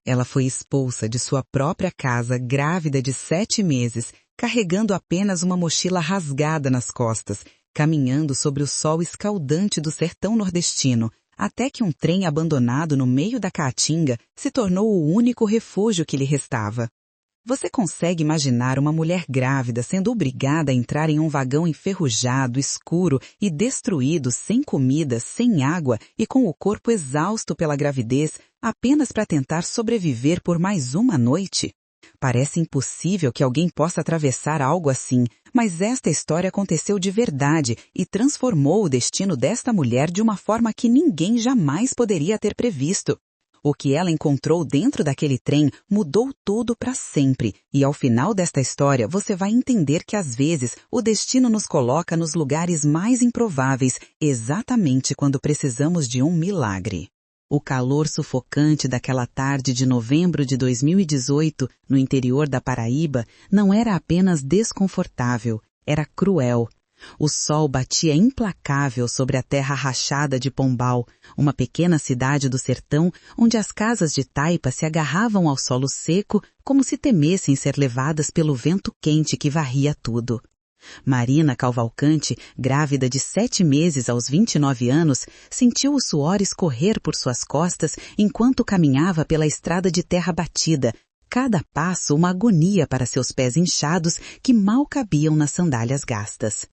Ela foi expulsa de sua própria casa grávida de 7 meses, carregando apenas uma mochila rasgada nas costas, caminhando sobre o sol escaldante do sertão nordestino, até que um trem abandonado no meio da caatinga se tornou o único refúgio que lhe restava. Você consegue imaginar uma mulher grávida sendo obrigada a entrar em um vagão enferrujado, escuro e destruído, sem comida, sem água e com o corpo exausto pela gravidez, apenas para tentar sobreviver por mais uma noite? Parece impossível que alguém possa atravessar algo assim, mas esta história aconteceu de verdade e transformou o destino desta mulher de uma forma que ninguém jamais poderia ter previsto. O que ela encontrou dentro daquele trem mudou tudo para sempre, e ao final desta história você vai entender que às vezes o destino nos coloca nos lugares mais improváveis, exatamente quando precisamos de um milagre. O calor sufocante daquela tarde de novembro de 2018, no interior da Paraíba, não era apenas desconfortável, era cruel. O sol batia implacável sobre a terra rachada de Pombal, uma pequena cidade do sertão onde as casas de taipa se agarravam ao solo seco como se temessem ser levadas pelo vento quente que varria tudo. Marina Cavalcante, grávida de 7 meses aos 29 anos, sentiu o suor escorrer por suas costas enquanto caminhava pela estrada de terra batida, cada passo uma agonia para seus pés inchados que mal cabiam nas sandálias gastas.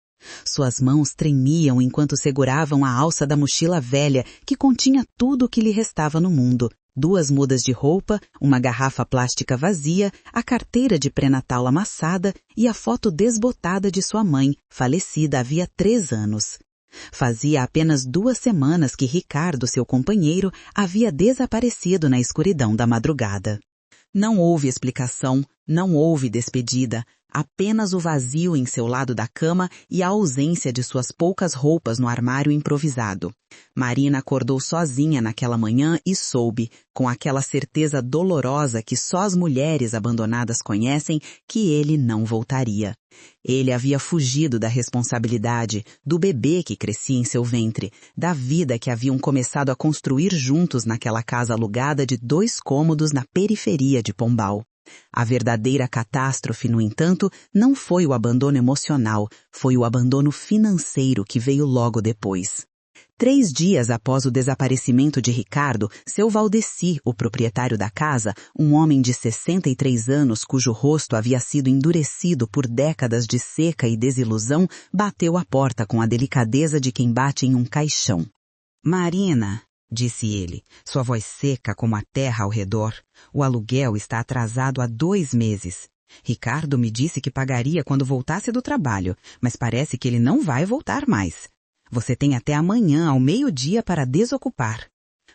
Suas mãos tremiam enquanto seguravam a alça da mochila velha que continha tudo o que lhe restava no mundo. 2 mudas de roupa, uma garrafa plástica vazia, a carteira de pré-natal amassada e a foto desbotada de sua mãe, falecida havia 3 anos. Fazia apenas 2 semanas que Ricardo, seu companheiro, havia desaparecido na escuridão da madrugada. Não houve explicação, não houve despedida, apenas o vazio em seu lado da cama e a ausência de suas poucas roupas no armário improvisado. Marina acordou sozinha naquela manhã e soube, com aquela certeza dolorosa que só as mulheres abandonadas conhecem, que ele não voltaria. Ele havia fugido da responsabilidade, do bebê que crescia em seu ventre, da vida que haviam começado a construir juntos naquela casa alugada de 2 cômodos na periferia de Pombal. A verdadeira catástrofe, no entanto, não foi o abandono emocional, foi o abandono financeiro que veio logo depois. 3 dias após o desaparecimento de Ricardo, seu Valdeci, o proprietário da casa, um homem de 63 anos cujo rosto havia sido endurecido por décadas de seca e desilusão, bateu à porta com a delicadeza de quem bate em um caixão. "Marina", disse ele, sua voz seca como a terra ao redor, "o aluguel está atrasado há 2 meses. Ricardo me disse que pagaria quando voltasse do trabalho, mas parece que ele não vai voltar mais. Você tem até amanhã ao meio-dia para desocupar."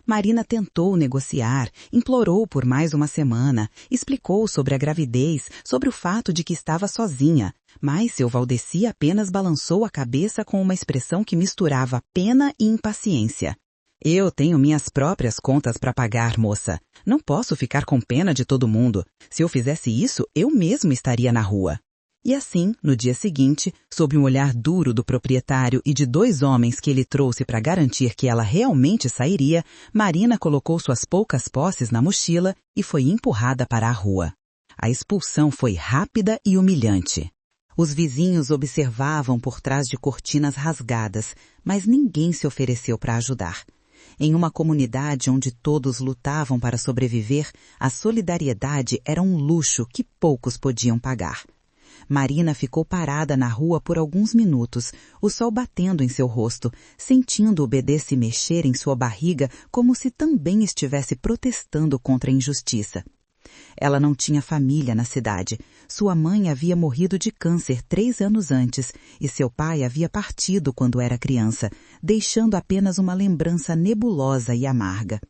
Marina tentou negociar, implorou por mais uma semana, explicou sobre a gravidez, sobre o fato de que estava sozinha, mas seu Valdeci apenas balançou a cabeça com uma expressão que misturava pena e impaciência. "Eu tenho minhas próprias contas para pagar, moça. Não posso ficar com pena de todo mundo. Se eu fizesse isso, eu mesmo estaria na rua." E assim, no dia seguinte, sob um olhar duro do proprietário e de 2 homens que ele trouxe para garantir que ela realmente sairia, Marina colocou suas poucas posses na mochila e foi empurrada para a rua. A expulsão foi rápida e humilhante. Os vizinhos observavam por trás de cortinas rasgadas, mas ninguém se ofereceu para ajudar. Em uma comunidade onde todos lutavam para sobreviver, a solidariedade era um luxo que poucos podiam pagar. Marina ficou parada na rua por alguns minutos, o sol batendo em seu rosto, sentindo o bebê se mexer em sua barriga como se também estivesse protestando contra a injustiça. Ela não tinha família na cidade. Sua mãe havia morrido de câncer 3 anos antes e seu pai havia partido quando era criança, deixando apenas uma lembrança nebulosa e amarga.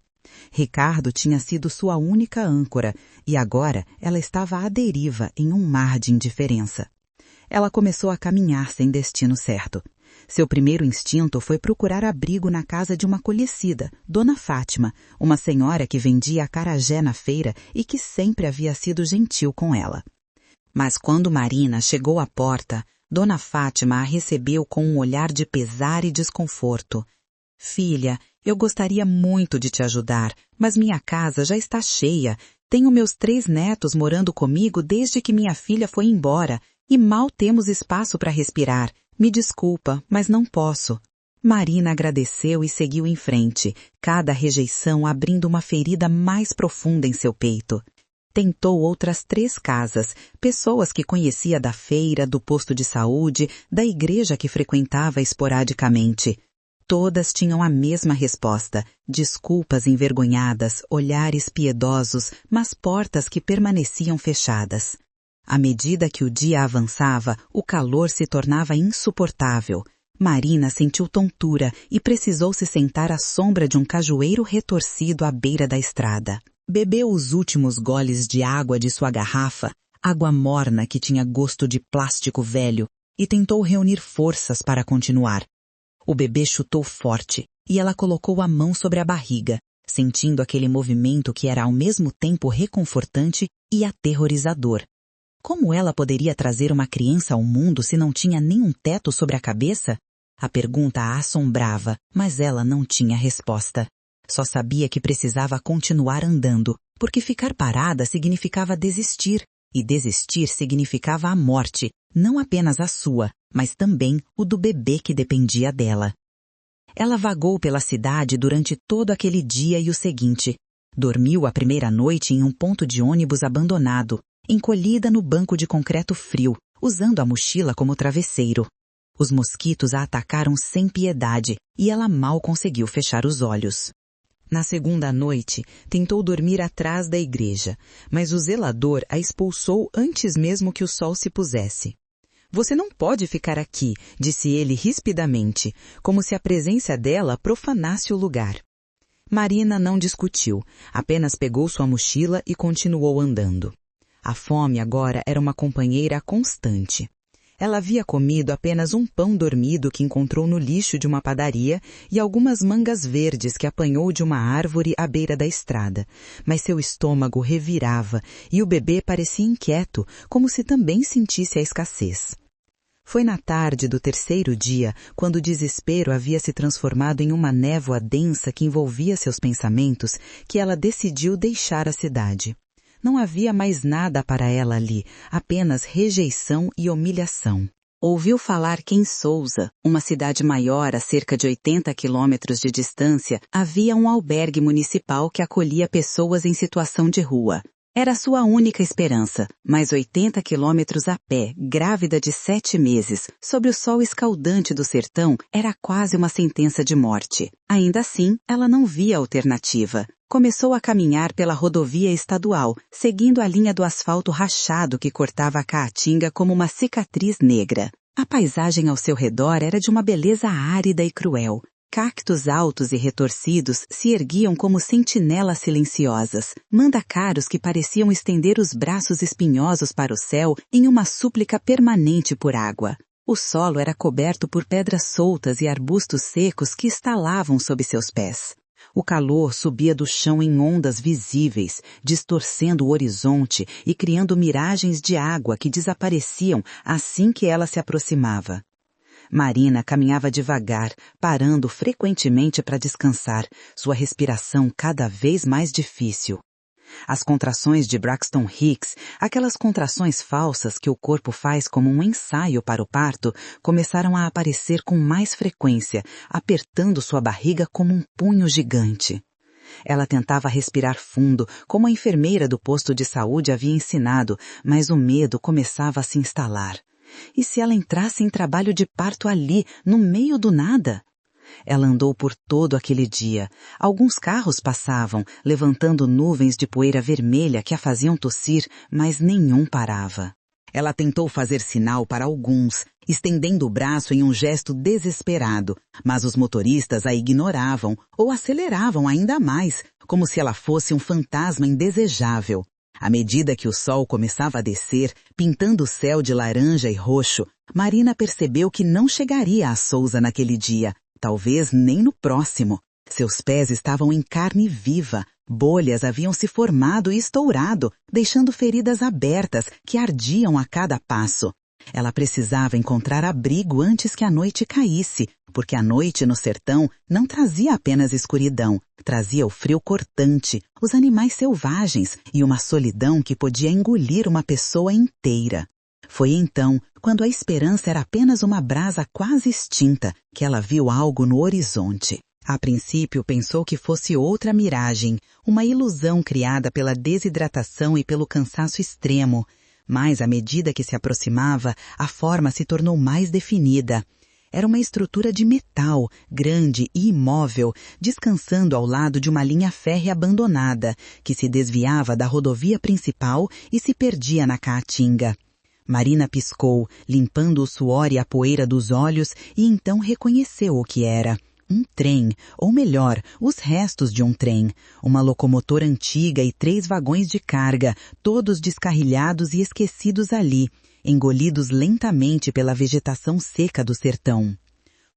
Ricardo tinha sido sua única âncora e agora ela estava à deriva em um mar de indiferença. Ela começou a caminhar sem destino certo. Seu primeiro instinto foi procurar abrigo na casa de uma conhecida, Dona Fátima, uma senhora que vendia acarajé na feira e que sempre havia sido gentil com ela. Mas quando Marina chegou à porta, Dona Fátima a recebeu com um olhar de pesar e desconforto. "Filha, eu gostaria muito de te ajudar, mas minha casa já está cheia. Tenho meus 3 netos morando comigo desde que minha filha foi embora e mal temos espaço para respirar. Me desculpa, mas não posso. Marina agradeceu e seguiu em frente, cada rejeição abrindo uma ferida mais profunda em seu peito. Tentou outras 3 casas, pessoas que conhecia da feira, do posto de saúde, da igreja que frequentava esporadicamente. Todas tinham a mesma resposta, desculpas envergonhadas, olhares piedosos, mas portas que permaneciam fechadas. À medida que o dia avançava, o calor se tornava insuportável. Marina sentiu tontura e precisou se sentar à sombra de um cajueiro retorcido à beira da estrada. Bebeu os últimos goles de água de sua garrafa, água morna que tinha gosto de plástico velho, e tentou reunir forças para continuar. O bebê chutou forte e ela colocou a mão sobre a barriga, sentindo aquele movimento que era ao mesmo tempo reconfortante e aterrorizador. Como ela poderia trazer uma criança ao mundo se não tinha nenhum teto sobre a cabeça? A pergunta a assombrava, mas ela não tinha resposta. Só sabia que precisava continuar andando, porque ficar parada significava desistir, e desistir significava a morte, não apenas a sua, mas também o do bebê que dependia dela. Ela vagou pela cidade durante todo aquele dia e o seguinte. Dormiu a primeira noite em um ponto de ônibus abandonado, encolhida no banco de concreto frio, usando a mochila como travesseiro. Os mosquitos a atacaram sem piedade e ela mal conseguiu fechar os olhos. Na segunda noite, tentou dormir atrás da igreja, mas o zelador a expulsou antes mesmo que o sol se pusesse. Você não pode ficar aqui, disse ele rispidamente, como se a presença dela profanasse o lugar. Marina não discutiu, apenas pegou sua mochila e continuou andando. A fome agora era uma companheira constante. Ela havia comido apenas um pão dormido que encontrou no lixo de uma padaria e algumas mangas verdes que apanhou de uma árvore à beira da estrada, mas seu estômago revirava e o bebê parecia inquieto, como se também sentisse a escassez. Foi na tarde do 3º dia, quando o desespero havia se transformado em uma névoa densa que envolvia seus pensamentos, que ela decidiu deixar a cidade. Não havia mais nada para ela ali, apenas rejeição e humilhação. Ouviu falar que em Sousa, uma cidade maior a cerca de 80 quilômetros de distância, havia um albergue municipal que acolhia pessoas em situação de rua. Era sua única esperança, mas 80 quilômetros a pé, grávida de 7 meses, sob o sol escaldante do sertão, era quase uma sentença de morte. Ainda assim, ela não via alternativa. Começou a caminhar pela rodovia estadual, seguindo a linha do asfalto rachado que cortava a Caatinga como uma cicatriz negra. A paisagem ao seu redor era de uma beleza árida e cruel. Cactos altos e retorcidos se erguiam como sentinelas silenciosas, mandacaros que pareciam estender os braços espinhosos para o céu em uma súplica permanente por água. O solo era coberto por pedras soltas e arbustos secos que estalavam sob seus pés. O calor subia do chão em ondas visíveis, distorcendo o horizonte e criando miragens de água que desapareciam assim que ela se aproximava. Marina caminhava devagar, parando frequentemente para descansar, sua respiração cada vez mais difícil. As contrações de Braxton Hicks, aquelas contrações falsas que o corpo faz como um ensaio para o parto, começaram a aparecer com mais frequência, apertando sua barriga como um punho gigante. Ela tentava respirar fundo, como a enfermeira do posto de saúde havia ensinado, mas o medo começava a se instalar. E se ela entrasse em trabalho de parto ali, no meio do nada? Ela andou por todo aquele dia. Alguns carros passavam, levantando nuvens de poeira vermelha que a faziam tossir, mas nenhum parava. Ela tentou fazer sinal para alguns, estendendo o braço em um gesto desesperado, mas os motoristas a ignoravam ou aceleravam ainda mais, como se ela fosse um fantasma indesejável. À medida que o sol começava a descer, pintando o céu de laranja e roxo, Marina percebeu que não chegaria a Sousa naquele dia, talvez nem no próximo. Seus pés estavam em carne viva, bolhas haviam se formado e estourado, deixando feridas abertas que ardiam a cada passo. Ela precisava encontrar abrigo antes que a noite caísse, porque a noite no sertão não trazia apenas escuridão, trazia o frio cortante, os animais selvagens e uma solidão que podia engolir uma pessoa inteira. Foi então, quando a esperança era apenas uma brasa quase extinta, que ela viu algo no horizonte. A princípio pensou que fosse outra miragem, uma ilusão criada pela desidratação e pelo cansaço extremo. Mas, à medida que se aproximava, a forma se tornou mais definida. Era uma estrutura de metal, grande e imóvel, descansando ao lado de uma linha férrea abandonada, que se desviava da rodovia principal e se perdia na caatinga. Marina piscou, limpando o suor e a poeira dos olhos, e então reconheceu o que era. Um trem, ou melhor, os restos de um trem. Uma locomotora antiga e 3 vagões de carga, todos descarrilhados e esquecidos ali, engolidos lentamente pela vegetação seca do sertão.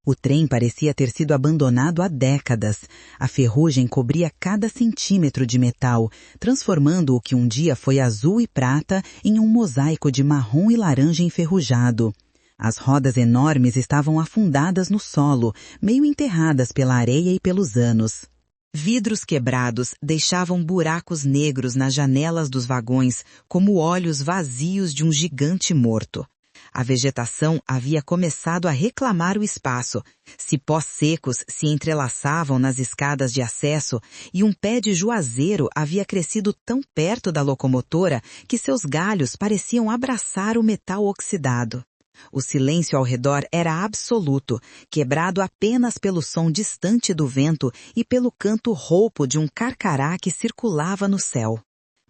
O trem parecia ter sido abandonado há décadas. A ferrugem cobria cada centímetro de metal, transformando o que um dia foi azul e prata em um mosaico de marrom e laranja enferrujado. As rodas enormes estavam afundadas no solo, meio enterradas pela areia e pelos anos. Vidros quebrados deixavam buracos negros nas janelas dos vagões, como olhos vazios de um gigante morto. A vegetação havia começado a reclamar o espaço. Cipós secos se entrelaçavam nas escadas de acesso e um pé de juazeiro havia crescido tão perto da locomotora que seus galhos pareciam abraçar o metal oxidado. O silêncio ao redor era absoluto, quebrado apenas pelo som distante do vento e pelo canto rouco de um carcará que circulava no céu.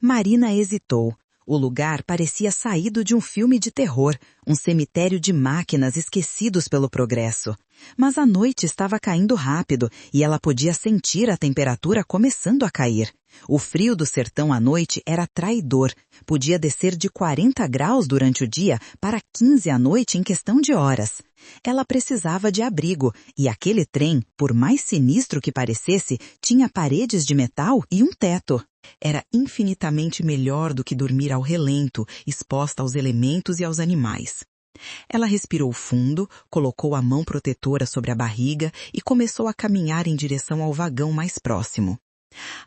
Marina hesitou. O lugar parecia saído de um filme de terror, um cemitério de máquinas esquecidos pelo progresso. Mas a noite estava caindo rápido e ela podia sentir a temperatura começando a cair. O frio do sertão à noite era traidor. Podia descer de 40 graus durante o dia para 15 à noite em questão de horas. Ela precisava de abrigo e aquele trem, por mais sinistro que parecesse, tinha paredes de metal e um teto. Era infinitamente melhor do que dormir ao relento, exposta aos elementos e aos animais. Ela respirou fundo, colocou a mão protetora sobre a barriga e começou a caminhar em direção ao vagão mais próximo.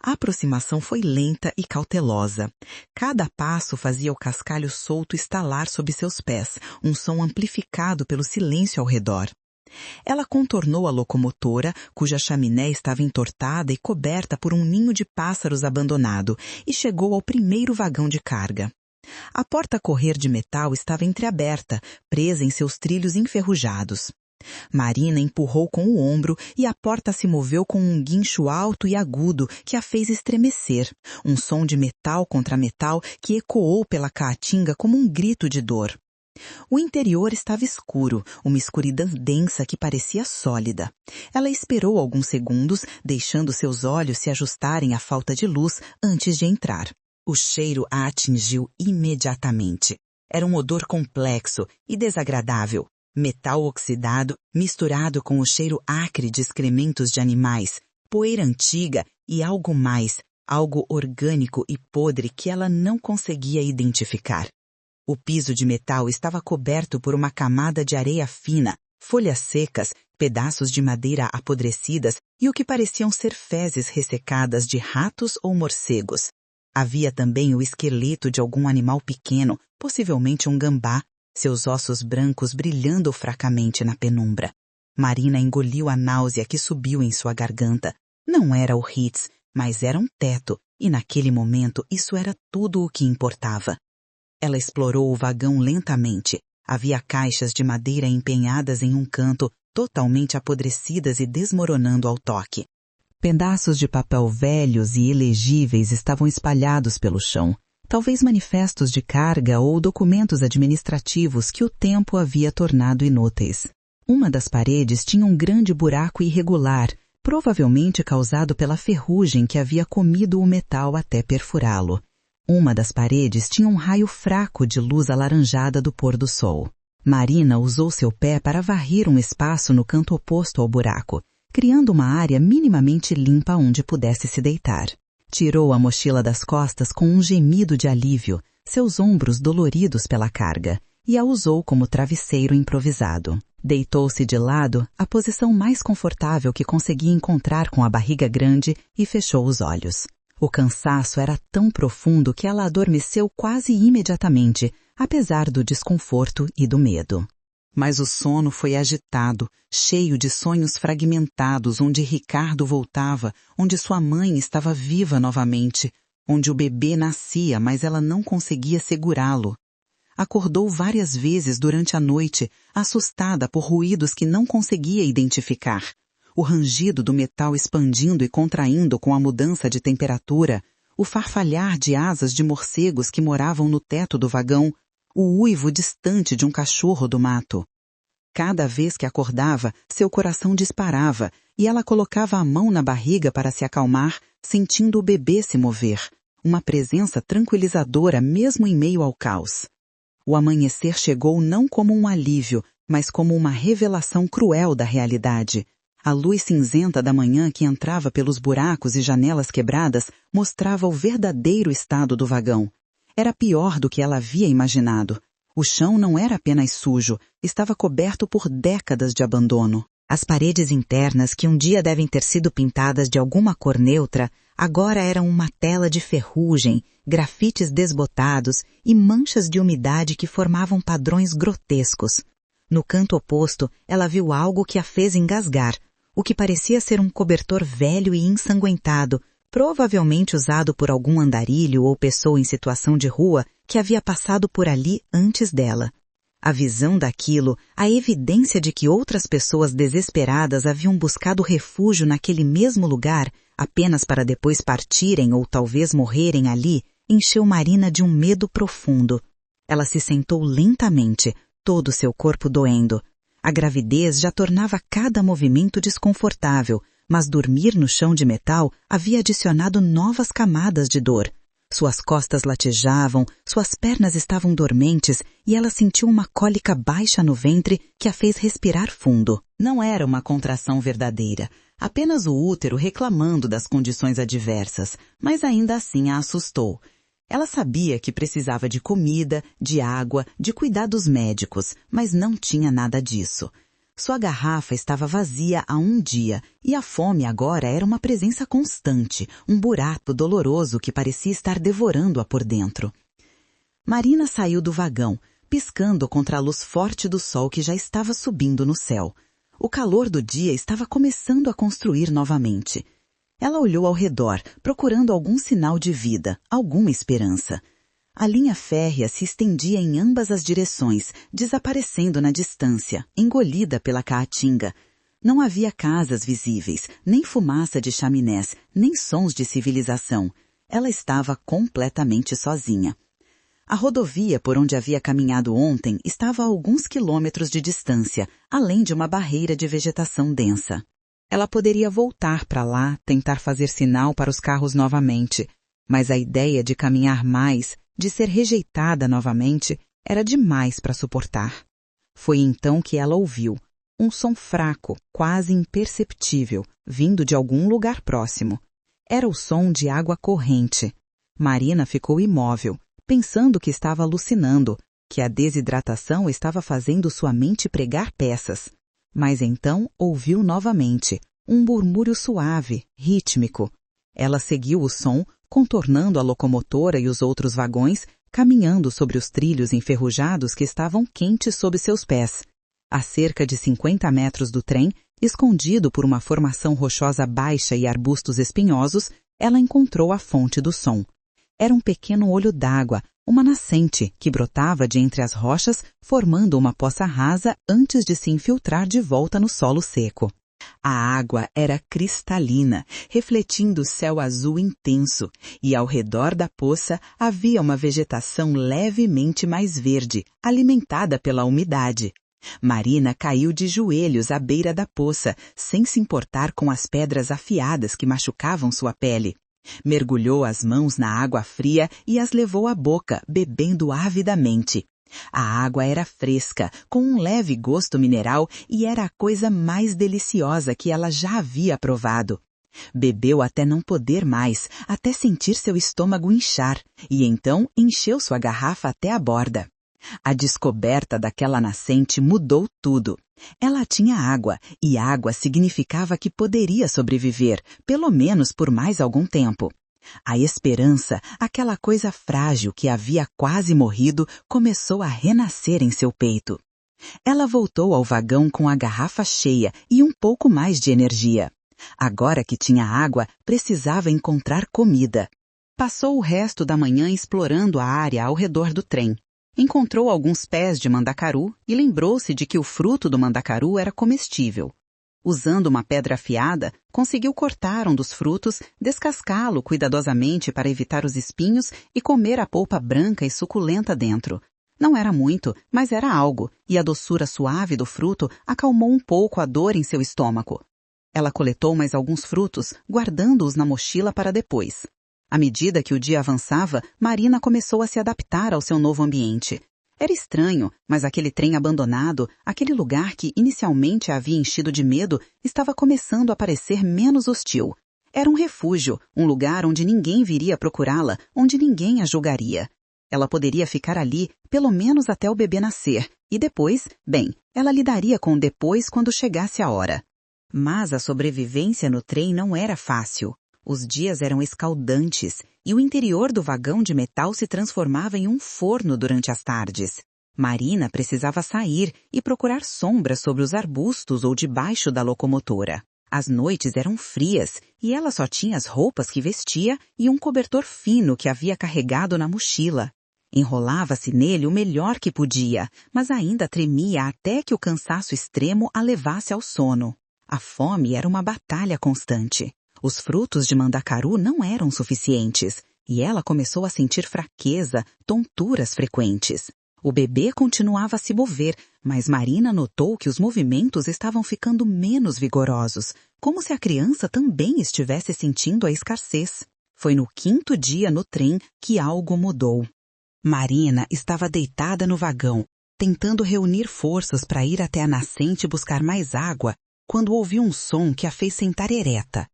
A aproximação foi lenta e cautelosa. Cada passo fazia o cascalho solto estalar sob seus pés, um som amplificado pelo silêncio ao redor. Ela contornou a locomotora, cuja chaminé estava entortada e coberta por um ninho de pássaros abandonado, e chegou ao primeiro vagão de carga. A porta-correr de metal estava entreaberta, presa em seus trilhos enferrujados. Marina empurrou com o ombro e a porta se moveu com um guincho alto e agudo que a fez estremecer, um som de metal contra metal que ecoou pela caatinga como um grito de dor. O interior estava escuro, uma escuridão densa que parecia sólida. Ela esperou alguns segundos, deixando seus olhos se ajustarem à falta de luz antes de entrar. O cheiro a atingiu imediatamente. Era um odor complexo e desagradável. Metal oxidado, misturado com o cheiro acre de excrementos de animais, poeira antiga e algo mais, algo orgânico e podre que ela não conseguia identificar. O piso de metal estava coberto por uma camada de areia fina, folhas secas, pedaços de madeira apodrecidas e o que pareciam ser fezes ressecadas de ratos ou morcegos. Havia também o esqueleto de algum animal pequeno, possivelmente um gambá, seus ossos brancos brilhando fracamente na penumbra. Marina engoliu a náusea que subiu em sua garganta. Não era o Hitz, mas era um teto, e naquele momento isso era tudo o que importava. Ela explorou o vagão lentamente. Havia caixas de madeira empenhadas em um canto, totalmente apodrecidas e desmoronando ao toque. Pedaços de papel velhos e ilegíveis estavam espalhados pelo chão, talvez manifestos de carga ou documentos administrativos que o tempo havia tornado inúteis. Uma das paredes tinha um grande buraco irregular, provavelmente causado pela ferrugem que havia comido o metal até perfurá-lo. Uma das paredes tinha um raio fraco de luz alaranjada do pôr do sol. Marina usou seu pé para varrer um espaço no canto oposto ao buraco, criando uma área minimamente limpa onde pudesse se deitar. Tirou a mochila das costas com um gemido de alívio, seus ombros doloridos pela carga, e a usou como travesseiro improvisado. Deitou-se de lado, a posição mais confortável que conseguia encontrar com a barriga grande, e fechou os olhos. O cansaço era tão profundo que ela adormeceu quase imediatamente, apesar do desconforto e do medo. Mas o sono foi agitado, cheio de sonhos fragmentados, onde Ricardo voltava, onde sua mãe estava viva novamente, onde o bebê nascia, mas ela não conseguia segurá-lo. Acordou várias vezes durante a noite, assustada por ruídos que não conseguia identificar. O rangido do metal expandindo e contraindo com a mudança de temperatura, o farfalhar de asas de morcegos que moravam no teto do vagão, o uivo distante de um cachorro do mato. Cada vez que acordava, seu coração disparava e ela colocava a mão na barriga para se acalmar, sentindo o bebê se mover, uma presença tranquilizadora mesmo em meio ao caos. O amanhecer chegou não como um alívio, mas como uma revelação cruel da realidade. A luz cinzenta da manhã que entrava pelos buracos e janelas quebradas mostrava o verdadeiro estado do vagão. Era pior do que ela havia imaginado. O chão não era apenas sujo, estava coberto por décadas de abandono. As paredes internas, que um dia devem ter sido pintadas de alguma cor neutra, agora eram uma tela de ferrugem, grafites desbotados e manchas de umidade que formavam padrões grotescos. No canto oposto, ela viu algo que a fez engasgar, o que parecia ser um cobertor velho e ensanguentado, provavelmente usado por algum andarilho ou pessoa em situação de rua que havia passado por ali antes dela. A visão daquilo, a evidência de que outras pessoas desesperadas haviam buscado refúgio naquele mesmo lugar, apenas para depois partirem ou talvez morrerem ali, encheu Marina de um medo profundo. Ela se sentou lentamente, todo o seu corpo doendo. A gravidez já tornava cada movimento desconfortável, mas dormir no chão de metal havia adicionado novas camadas de dor. Suas costas latejavam, suas pernas estavam dormentes e ela sentiu uma cólica baixa no ventre que a fez respirar fundo. Não era uma contração verdadeira, apenas o útero reclamando das condições adversas, mas ainda assim a assustou. Ela sabia que precisava de comida, de água, de cuidados médicos, mas não tinha nada disso. Sua garrafa estava vazia há um dia e a fome agora era uma presença constante, um buraco doloroso que parecia estar devorando-a por dentro. Marina saiu do vagão, piscando contra a luz forte do sol que já estava subindo no céu. O calor do dia estava começando a construir novamente. Ela olhou ao redor, procurando algum sinal de vida, alguma esperança. A linha férrea se estendia em ambas as direções, desaparecendo na distância, engolida pela caatinga. Não havia casas visíveis, nem fumaça de chaminés, nem sons de civilização. Ela estava completamente sozinha. A rodovia por onde havia caminhado ontem estava a alguns quilômetros de distância, além de uma barreira de vegetação densa. Ela poderia voltar para lá, tentar fazer sinal para os carros novamente, mas a ideia de caminhar mais, de ser rejeitada novamente, era demais para suportar. Foi então que ela ouviu um som fraco, quase imperceptível, vindo de algum lugar próximo. Era o som de água corrente. Marina ficou imóvel, pensando que estava alucinando, que a desidratação estava fazendo sua mente pregar peças. Mas então ouviu novamente um murmúrio suave, rítmico. Ela seguiu o som, contornando a locomotora e os outros vagões, caminhando sobre os trilhos enferrujados que estavam quentes sob seus pés. A cerca de 50 metros do trem, escondido por uma formação rochosa baixa e arbustos espinhosos, ela encontrou a fonte do som. Era um pequeno olho d'água, uma nascente, que brotava de entre as rochas, formando uma poça rasa antes de se infiltrar de volta no solo seco. A água era cristalina, refletindo o céu azul intenso, e ao redor da poça havia uma vegetação levemente mais verde, alimentada pela umidade. Marina caiu de joelhos à beira da poça, sem se importar com as pedras afiadas que machucavam sua pele. Mergulhou as mãos na água fria e as levou à boca, bebendo avidamente. A água era fresca, com um leve gosto mineral e era a coisa mais deliciosa que ela já havia provado. Bebeu até não poder mais, até sentir seu estômago inchar, e então encheu sua garrafa até a borda. A descoberta daquela nascente mudou tudo. Ela tinha água, e água significava que poderia sobreviver, pelo menos por mais algum tempo. A esperança, aquela coisa frágil que havia quase morrido, começou a renascer em seu peito. Ela voltou ao vagão com a garrafa cheia e um pouco mais de energia. Agora que tinha água, precisava encontrar comida. Passou o resto da manhã explorando a área ao redor do trem. Encontrou alguns pés de mandacaru e lembrou-se de que o fruto do mandacaru era comestível. Usando uma pedra afiada, conseguiu cortar um dos frutos, descascá-lo cuidadosamente para evitar os espinhos e comer a polpa branca e suculenta dentro. Não era muito, mas era algo, e a doçura suave do fruto acalmou um pouco a dor em seu estômago. Ela coletou mais alguns frutos, guardando-os na mochila para depois. À medida que o dia avançava, Marina começou a se adaptar ao seu novo ambiente. Era estranho, mas aquele trem abandonado, aquele lugar que inicialmente a havia enchido de medo, estava começando a parecer menos hostil. Era um refúgio, um lugar onde ninguém viria procurá-la, onde ninguém a julgaria. Ela poderia ficar ali, pelo menos até o bebê nascer, e depois, bem, ela lidaria com o depois quando chegasse a hora. Mas a sobrevivência no trem não era fácil. Os dias eram escaldantes e o interior do vagão de metal se transformava em um forno durante as tardes. Marina precisava sair e procurar sombra sobre os arbustos ou debaixo da locomotora. As noites eram frias e ela só tinha as roupas que vestia e um cobertor fino que havia carregado na mochila. Enrolava-se nele o melhor que podia, mas ainda tremia até que o cansaço extremo a levasse ao sono. A fome era uma batalha constante. Os frutos de mandacaru não eram suficientes, e ela começou a sentir fraqueza, tonturas frequentes. O bebê continuava a se mover, mas Marina notou que os movimentos estavam ficando menos vigorosos, como se a criança também estivesse sentindo a escassez. Foi no 5º dia no trem que algo mudou. Marina estava deitada no vagão, tentando reunir forças para ir até a nascente buscar mais água, quando ouviu um som que a fez sentar ereta.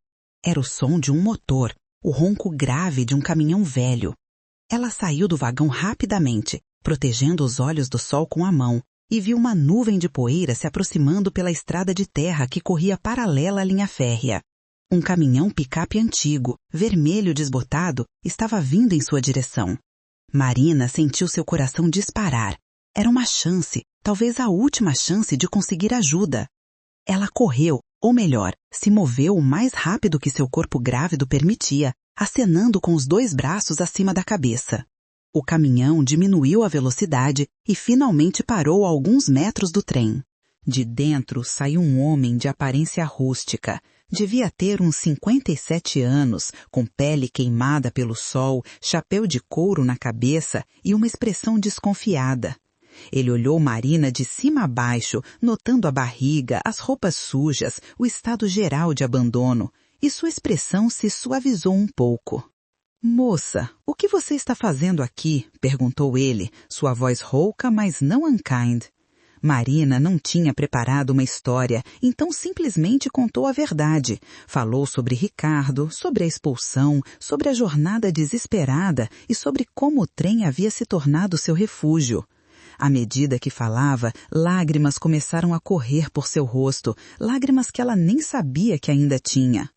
Era o som de um motor, o ronco grave de um caminhão velho. Ela saiu do vagão rapidamente, protegendo os olhos do sol com a mão, e viu uma nuvem de poeira se aproximando pela estrada de terra que corria paralela à linha férrea. Um caminhão picape antigo, vermelho desbotado, estava vindo em sua direção. Marina sentiu seu coração disparar. Era uma chance, talvez a última chance de conseguir ajuda. Ela correu, ou melhor, se moveu o mais rápido que seu corpo grávido permitia, acenando com os 2 braços acima da cabeça. O caminhão diminuiu a velocidade e finalmente parou a alguns metros do trem. De dentro saiu um homem de aparência rústica. Devia ter uns 57 anos, com pele queimada pelo sol, chapéu de couro na cabeça e uma expressão desconfiada. Ele olhou Marina de cima a baixo, notando a barriga, as roupas sujas, o estado geral de abandono, e sua expressão se suavizou um pouco. "Moça, o que você está fazendo aqui?" perguntou ele, sua voz rouca, mas não unkind. Marina não tinha preparado uma história, então simplesmente contou a verdade. Falou sobre Ricardo, sobre a expulsão, sobre a jornada desesperada e sobre como o trem havia se tornado seu refúgio. À medida que falava, lágrimas começaram a correr por seu rosto, lágrimas que ela nem sabia que ainda tinha.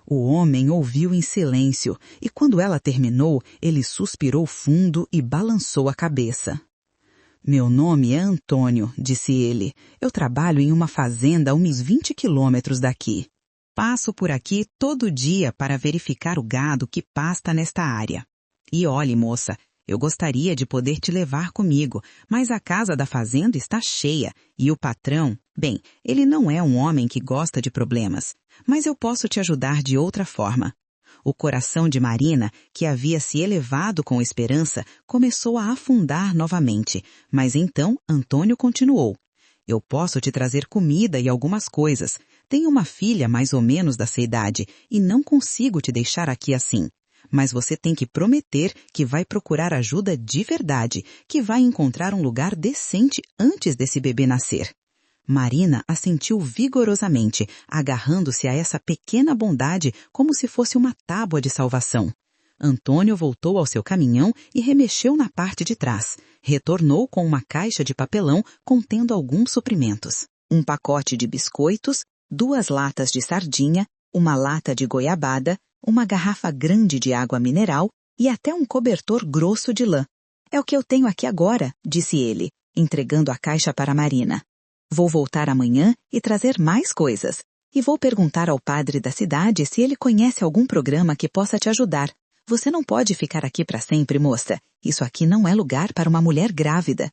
O homem ouviu em silêncio, e quando ela terminou, ele suspirou fundo e balançou a cabeça. "Meu nome é Antônio", disse ele. "Eu trabalho em uma fazenda a uns 20 quilômetros daqui. Passo por aqui todo dia para verificar o gado que pasta nesta área. E olhe, moça, eu gostaria de poder te levar comigo, mas a casa da fazenda está cheia e o patrão, bem, ele não é um homem que gosta de problemas, mas eu posso te ajudar de outra forma." O coração de Marina, que havia se elevado com esperança, começou a afundar novamente, mas então Antônio continuou. "Eu posso te trazer comida e algumas coisas. Tenho uma filha mais ou menos dessa idade e não consigo te deixar aqui assim. Mas você tem que prometer que vai procurar ajuda de verdade, que vai encontrar um lugar decente antes desse bebê nascer." Marina assentiu vigorosamente, agarrando-se a essa pequena bondade como se fosse uma tábua de salvação. Antônio voltou ao seu caminhão e remexeu na parte de trás. Retornou com uma caixa de papelão contendo alguns suprimentos. Um pacote de biscoitos, 2 latas de sardinha, uma lata de goiabada, uma garrafa grande de água mineral e até um cobertor grosso de lã. É o que eu tenho aqui agora, disse ele, entregando a caixa para Marina. Vou voltar amanhã e trazer mais coisas. E vou perguntar ao padre da cidade se ele conhece algum programa que possa te ajudar. Você não pode ficar aqui para sempre, moça. Isso aqui não é lugar para uma mulher grávida.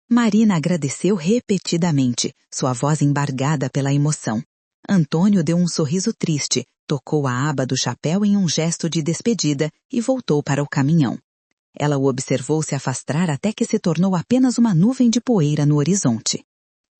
Marina agradeceu repetidamente, sua voz embargada pela emoção. Antônio deu um sorriso triste, tocou a aba do chapéu em um gesto de despedida e voltou para o caminhão. Ela o observou se afastar até que se tornou apenas uma nuvem de poeira no horizonte.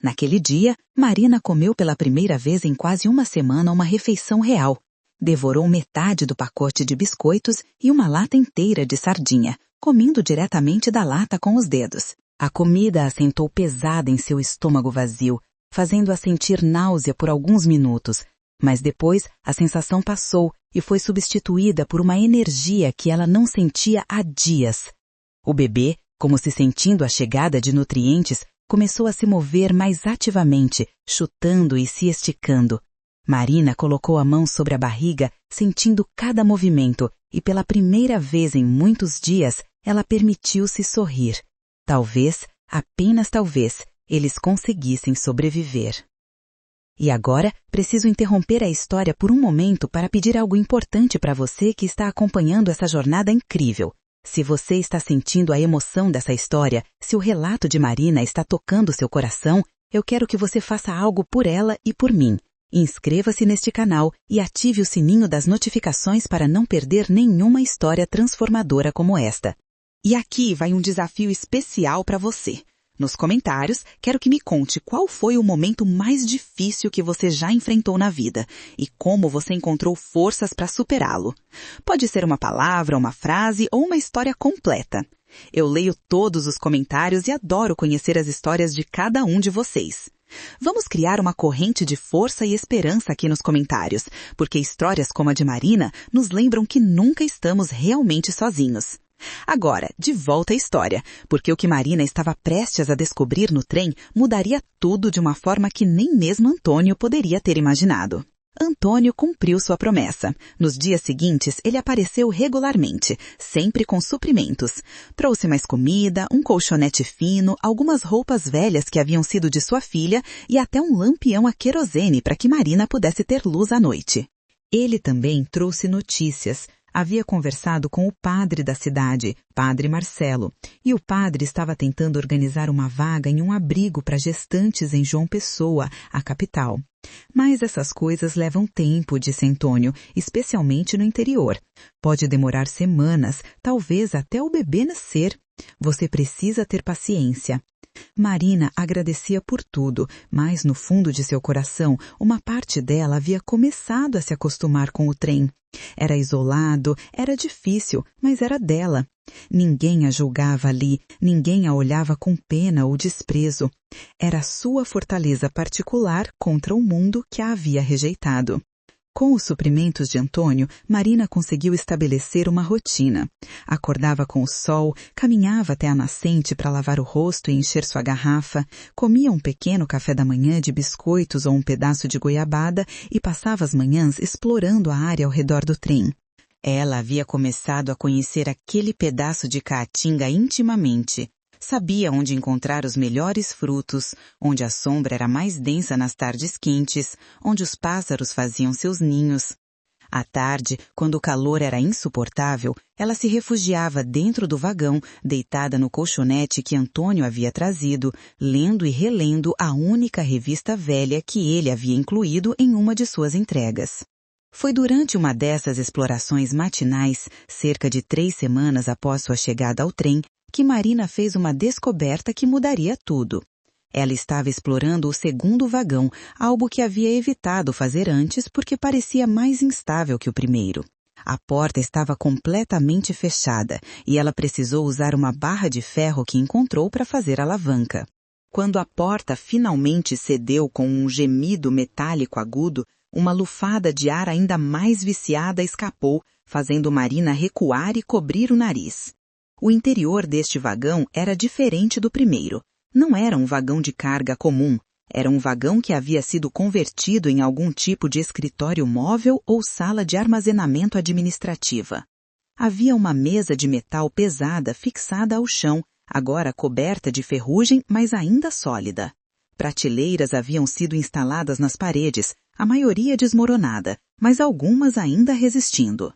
Naquele dia, Marina comeu pela primeira vez em quase uma semana uma refeição real. Devorou metade do pacote de biscoitos e uma lata inteira de sardinha, comendo diretamente da lata com os dedos. A comida assentou pesada em seu estômago vazio, fazendo-a sentir náusea por alguns minutos, mas depois a sensação passou e foi substituída por uma energia que ela não sentia há dias. O bebê, como se sentindo a chegada de nutrientes, começou a se mover mais ativamente, chutando e se esticando. Marina colocou a mão sobre a barriga, sentindo cada movimento, e pela primeira vez em muitos dias, ela permitiu-se sorrir. Talvez, apenas talvez, eles conseguissem sobreviver. E agora, preciso interromper a história por um momento para pedir algo importante para você que está acompanhando essa jornada incrível. Se você está sentindo a emoção dessa história, se o relato de Marina está tocando seu coração, eu quero que você faça algo por ela e por mim. Inscreva-se neste canal e ative o sininho das notificações para não perder nenhuma história transformadora como esta. E aqui vai um desafio especial para você. Nos comentários, quero que me conte qual foi o momento mais difícil que você já enfrentou na vida e como você encontrou forças para superá-lo. Pode ser uma palavra, uma frase ou uma história completa. Eu leio todos os comentários e adoro conhecer as histórias de cada um de vocês. Vamos criar uma corrente de força e esperança aqui nos comentários, porque histórias como a de Marina nos lembram que nunca estamos realmente sozinhos. Agora, de volta à história, porque o que Marina estava prestes a descobrir no trem mudaria tudo de uma forma que nem mesmo Antônio poderia ter imaginado. Antônio cumpriu sua promessa. Nos dias seguintes, ele apareceu regularmente, sempre com suprimentos. Trouxe mais comida, um colchonete fino, algumas roupas velhas que haviam sido de sua filha e até um lampião a querosene para que Marina pudesse ter luz à noite. Ele também trouxe notícias. Havia conversado com o padre da cidade, Padre Marcelo, e o padre estava tentando organizar uma vaga em um abrigo para gestantes em João Pessoa, a capital. Mas essas coisas levam tempo, disse Antônio, especialmente no interior. Pode demorar semanas, talvez até o bebê nascer. Você precisa ter paciência. Marina agradecia por tudo, mas no fundo de seu coração, uma parte dela havia começado a se acostumar com o trem. Era isolado, era difícil, mas era dela. Ninguém a julgava ali, ninguém a olhava com pena ou desprezo. Era sua fortaleza particular contra o mundo que a havia rejeitado. Com os suprimentos de Antônio, Marina conseguiu estabelecer uma rotina. Acordava com o sol, caminhava até a nascente para lavar o rosto e encher sua garrafa, comia um pequeno café da manhã de biscoitos ou um pedaço de goiabada e passava as manhãs explorando a área ao redor do trem. Ela havia começado a conhecer aquele pedaço de Caatinga intimamente. Sabia onde encontrar os melhores frutos, onde a sombra era mais densa nas tardes quentes, onde os pássaros faziam seus ninhos. À tarde, quando o calor era insuportável, ela se refugiava dentro do vagão, deitada no colchonete que Antônio havia trazido, lendo e relendo a única revista velha que ele havia incluído em uma de suas entregas. Foi durante uma dessas explorações matinais, cerca de 3 semanas após sua chegada ao trem, que Marina fez uma descoberta que mudaria tudo. Ela estava explorando o segundo vagão, algo que havia evitado fazer antes porque parecia mais instável que o primeiro. A porta estava completamente fechada e ela precisou usar uma barra de ferro que encontrou para fazer a alavanca. Quando a porta finalmente cedeu com um gemido metálico agudo, uma lufada de ar ainda mais viciada escapou, fazendo Marina recuar e cobrir o nariz. O interior deste vagão era diferente do primeiro. Não era um vagão de carga comum. Era um vagão que havia sido convertido em algum tipo de escritório móvel ou sala de armazenamento administrativa. Havia uma mesa de metal pesada fixada ao chão, agora coberta de ferrugem, mas ainda sólida. Prateleiras haviam sido instaladas nas paredes, a maioria desmoronada, mas algumas ainda resistindo.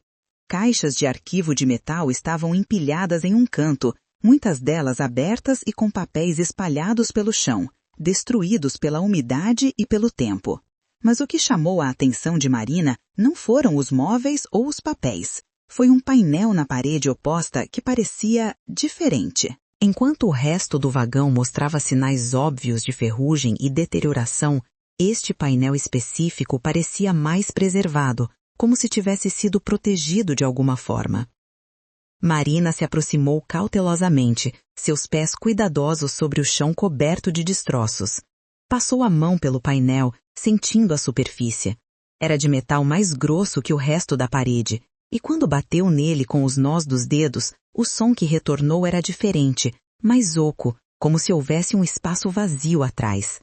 Caixas de arquivo de metal estavam empilhadas em um canto, muitas delas abertas e com papéis espalhados pelo chão, destruídos pela umidade e pelo tempo. Mas o que chamou a atenção de Marina não foram os móveis ou os papéis. Foi um painel na parede oposta que parecia diferente. Enquanto o resto do vagão mostrava sinais óbvios de ferrugem e deterioração, este painel específico parecia mais preservado, como se tivesse sido protegido de alguma forma. Marina se aproximou cautelosamente, seus pés cuidadosos sobre o chão coberto de destroços. Passou a mão pelo painel, sentindo a superfície. Era de metal mais grosso que o resto da parede, e quando bateu nele com os nós dos dedos, o som que retornou era diferente, mais oco, como se houvesse um espaço vazio atrás.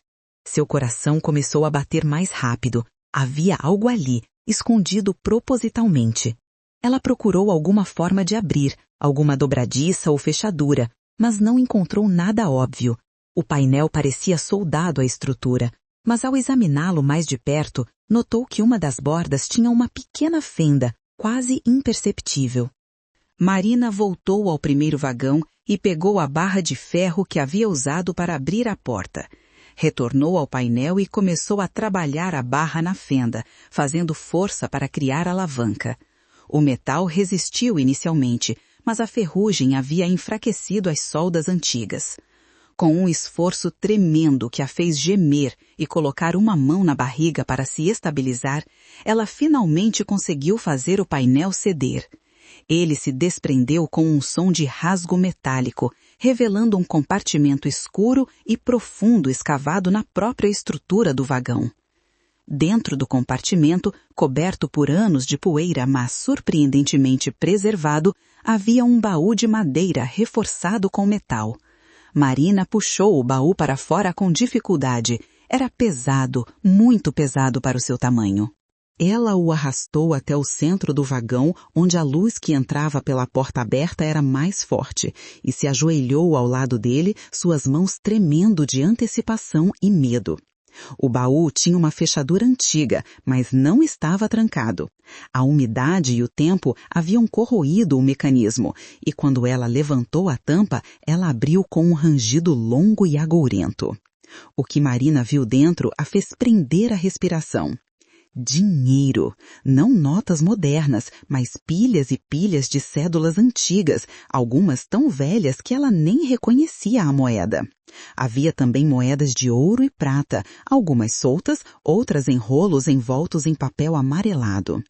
Seu coração começou a bater mais rápido. Havia algo ali, escondido propositalmente. Ela procurou alguma forma de abrir, alguma dobradiça ou fechadura, mas não encontrou nada óbvio. O painel parecia soldado à estrutura, mas ao examiná-lo mais de perto, notou que uma das bordas tinha uma pequena fenda, quase imperceptível. Marina voltou ao primeiro vagão e pegou a barra de ferro que havia usado para abrir a porta. Retornou ao painel e começou a trabalhar a barra na fenda, fazendo força para criar a alavanca. O metal resistiu inicialmente, mas a ferrugem havia enfraquecido as soldas antigas. Com um esforço tremendo que a fez gemer e colocar uma mão na barriga para se estabilizar, ela finalmente conseguiu fazer o painel ceder. Ele se desprendeu com um som de rasgo metálico, revelando um compartimento escuro e profundo escavado na própria estrutura do vagão. Dentro do compartimento, coberto por anos de poeira, mas surpreendentemente preservado, havia um baú de madeira reforçado com metal. Marina puxou o baú para fora com dificuldade. Era pesado, muito pesado para o seu tamanho. Ela o arrastou até o centro do vagão, onde a luz que entrava pela porta aberta era mais forte, e se ajoelhou ao lado dele, suas mãos tremendo de antecipação e medo. O baú tinha uma fechadura antiga, mas não estava trancado. A umidade e o tempo haviam corroído o mecanismo, e quando ela levantou a tampa, ela abriu com um rangido longo e agourento. O que Marina viu dentro a fez prender a respiração. Dinheiro, não notas modernas, mas pilhas e pilhas de cédulas antigas, algumas tão velhas que ela nem reconhecia a moeda. Havia também moedas de ouro e prata, algumas soltas, outras em rolos envoltos em papel amarelado.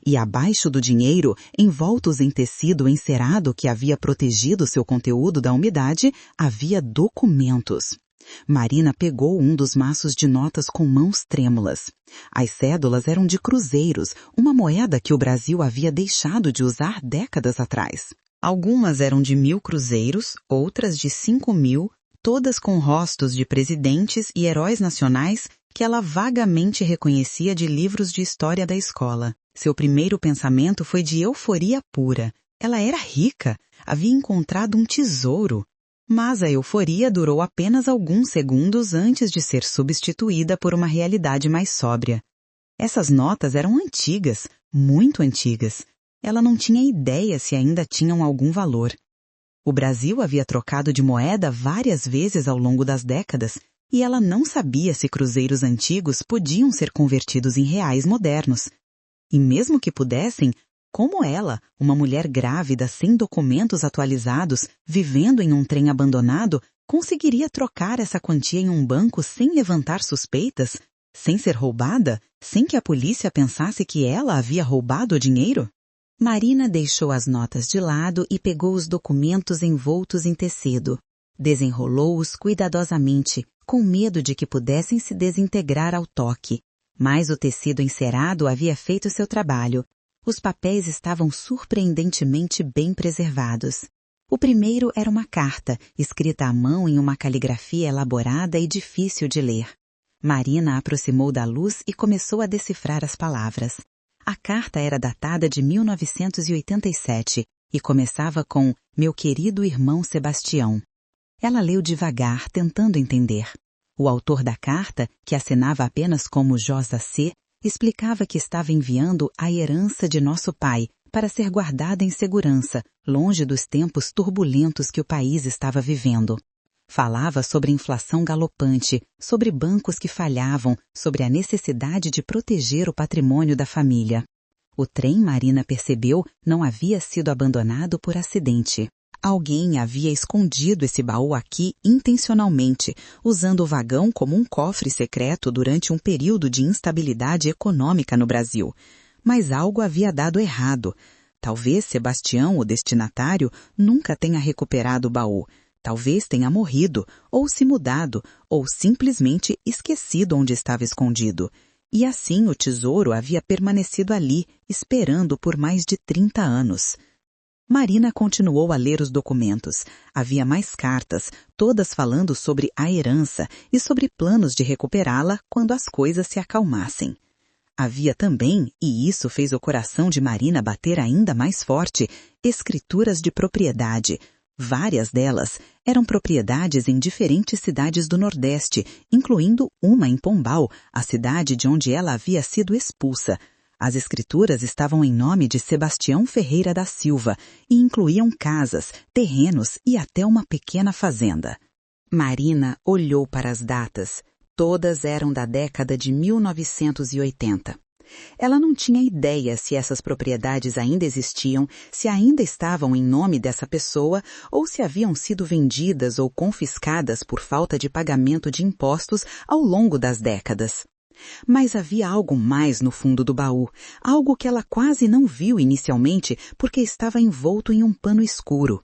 E abaixo do dinheiro, envoltos em tecido encerado que havia protegido seu conteúdo da umidade, havia documentos. Marina pegou um dos maços de notas com mãos trêmulas. As cédulas eram de cruzeiros, uma moeda que o Brasil havia deixado de usar décadas atrás. Algumas eram de 1.000 cruzeiros, outras de 5.000, todas com rostos de presidentes e heróis nacionais que ela vagamente reconhecia de livros de história da escola. Seu primeiro pensamento foi de euforia pura. Ela era rica, havia encontrado um tesouro. Mas a euforia durou apenas alguns segundos antes de ser substituída por uma realidade mais sóbria. Essas notas eram antigas, muito antigas. Ela não tinha ideia se ainda tinham algum valor. O Brasil havia trocado de moeda várias vezes ao longo das décadas, e ela não sabia se cruzeiros antigos podiam ser convertidos em reais modernos. E mesmo que pudessem, como ela, uma mulher grávida sem documentos atualizados, vivendo em um trem abandonado, conseguiria trocar essa quantia em um banco sem levantar suspeitas? Sem ser roubada? Sem que a polícia pensasse que ela havia roubado o dinheiro? Marina deixou as notas de lado e pegou os documentos envoltos em tecido. Desenrolou-os cuidadosamente, com medo de que pudessem se desintegrar ao toque. Mas o tecido encerado havia feito seu trabalho. Os papéis estavam surpreendentemente bem preservados. O primeiro era uma carta, escrita à mão em uma caligrafia elaborada e difícil de ler. Marina aproximou da luz e começou a decifrar as palavras. A carta era datada de 1987 e começava com "Meu querido irmão Sebastião". Ela leu devagar, tentando entender. O autor da carta, que assinava apenas como Josa C., explicava que estava enviando a herança de nosso pai para ser guardada em segurança, longe dos tempos turbulentos que o país estava vivendo. Falava sobre inflação galopante, sobre bancos que falhavam, sobre a necessidade de proteger o patrimônio da família. O trem, Marina percebeu, não havia sido abandonado por acidente. Alguém havia escondido esse baú aqui intencionalmente, usando o vagão como um cofre secreto durante um período de instabilidade econômica no Brasil. Mas algo havia dado errado. Talvez Sebastião, o destinatário, nunca tenha recuperado o baú. Talvez tenha morrido, ou se mudado, ou simplesmente esquecido onde estava escondido. E assim o tesouro havia permanecido ali, esperando por mais de 30 anos. Marina continuou a ler os documentos. Havia mais cartas, todas falando sobre a herança e sobre planos de recuperá-la quando as coisas se acalmassem. Havia também, e isso fez o coração de Marina bater ainda mais forte, escrituras de propriedade. Várias delas eram propriedades em diferentes cidades do Nordeste, incluindo uma em Pombal, a cidade de onde ela havia sido expulsa. As escrituras estavam em nome de Sebastião Ferreira da Silva e incluíam casas, terrenos e até uma pequena fazenda. Marina olhou para as datas. Todas eram da década de 1980. Ela não tinha ideia se essas propriedades ainda existiam, se ainda estavam em nome dessa pessoa ou se haviam sido vendidas ou confiscadas por falta de pagamento de impostos ao longo das décadas. Mas havia algo mais no fundo do baú, algo que ela quase não viu inicialmente porque estava envolto em um pano escuro.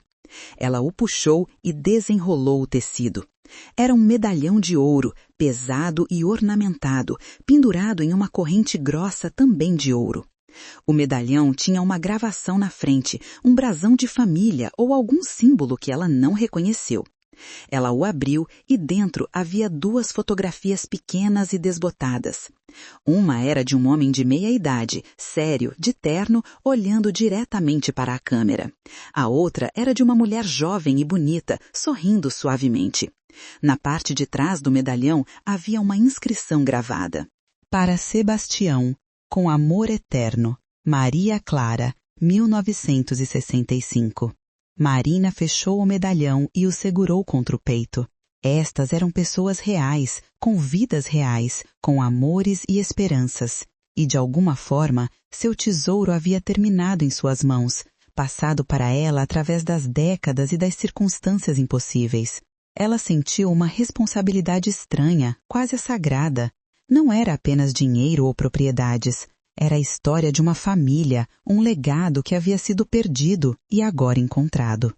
Ela o puxou e desenrolou o tecido. Era um medalhão de ouro, pesado e ornamentado, pendurado em uma corrente grossa também de ouro. O medalhão tinha uma gravação na frente, um brasão de família ou algum símbolo que ela não reconheceu. Ela o abriu e dentro havia 2 fotografias pequenas e desbotadas. Uma era de um homem de meia-idade, sério, de terno, olhando diretamente para a câmera. A outra era de uma mulher jovem e bonita, sorrindo suavemente. Na parte de trás do medalhão havia uma inscrição gravada. Para Sebastião, com amor eterno, Maria Clara, 1965. Marina fechou o medalhão e o segurou contra o peito. Estas eram pessoas reais, com vidas reais, com amores e esperanças. E de alguma forma, seu tesouro havia terminado em suas mãos, passado para ela através das décadas e das circunstâncias impossíveis. Ela sentiu uma responsabilidade estranha, quase sagrada. Não era apenas dinheiro ou propriedades. Era a história de uma família, um legado que havia sido perdido e agora encontrado.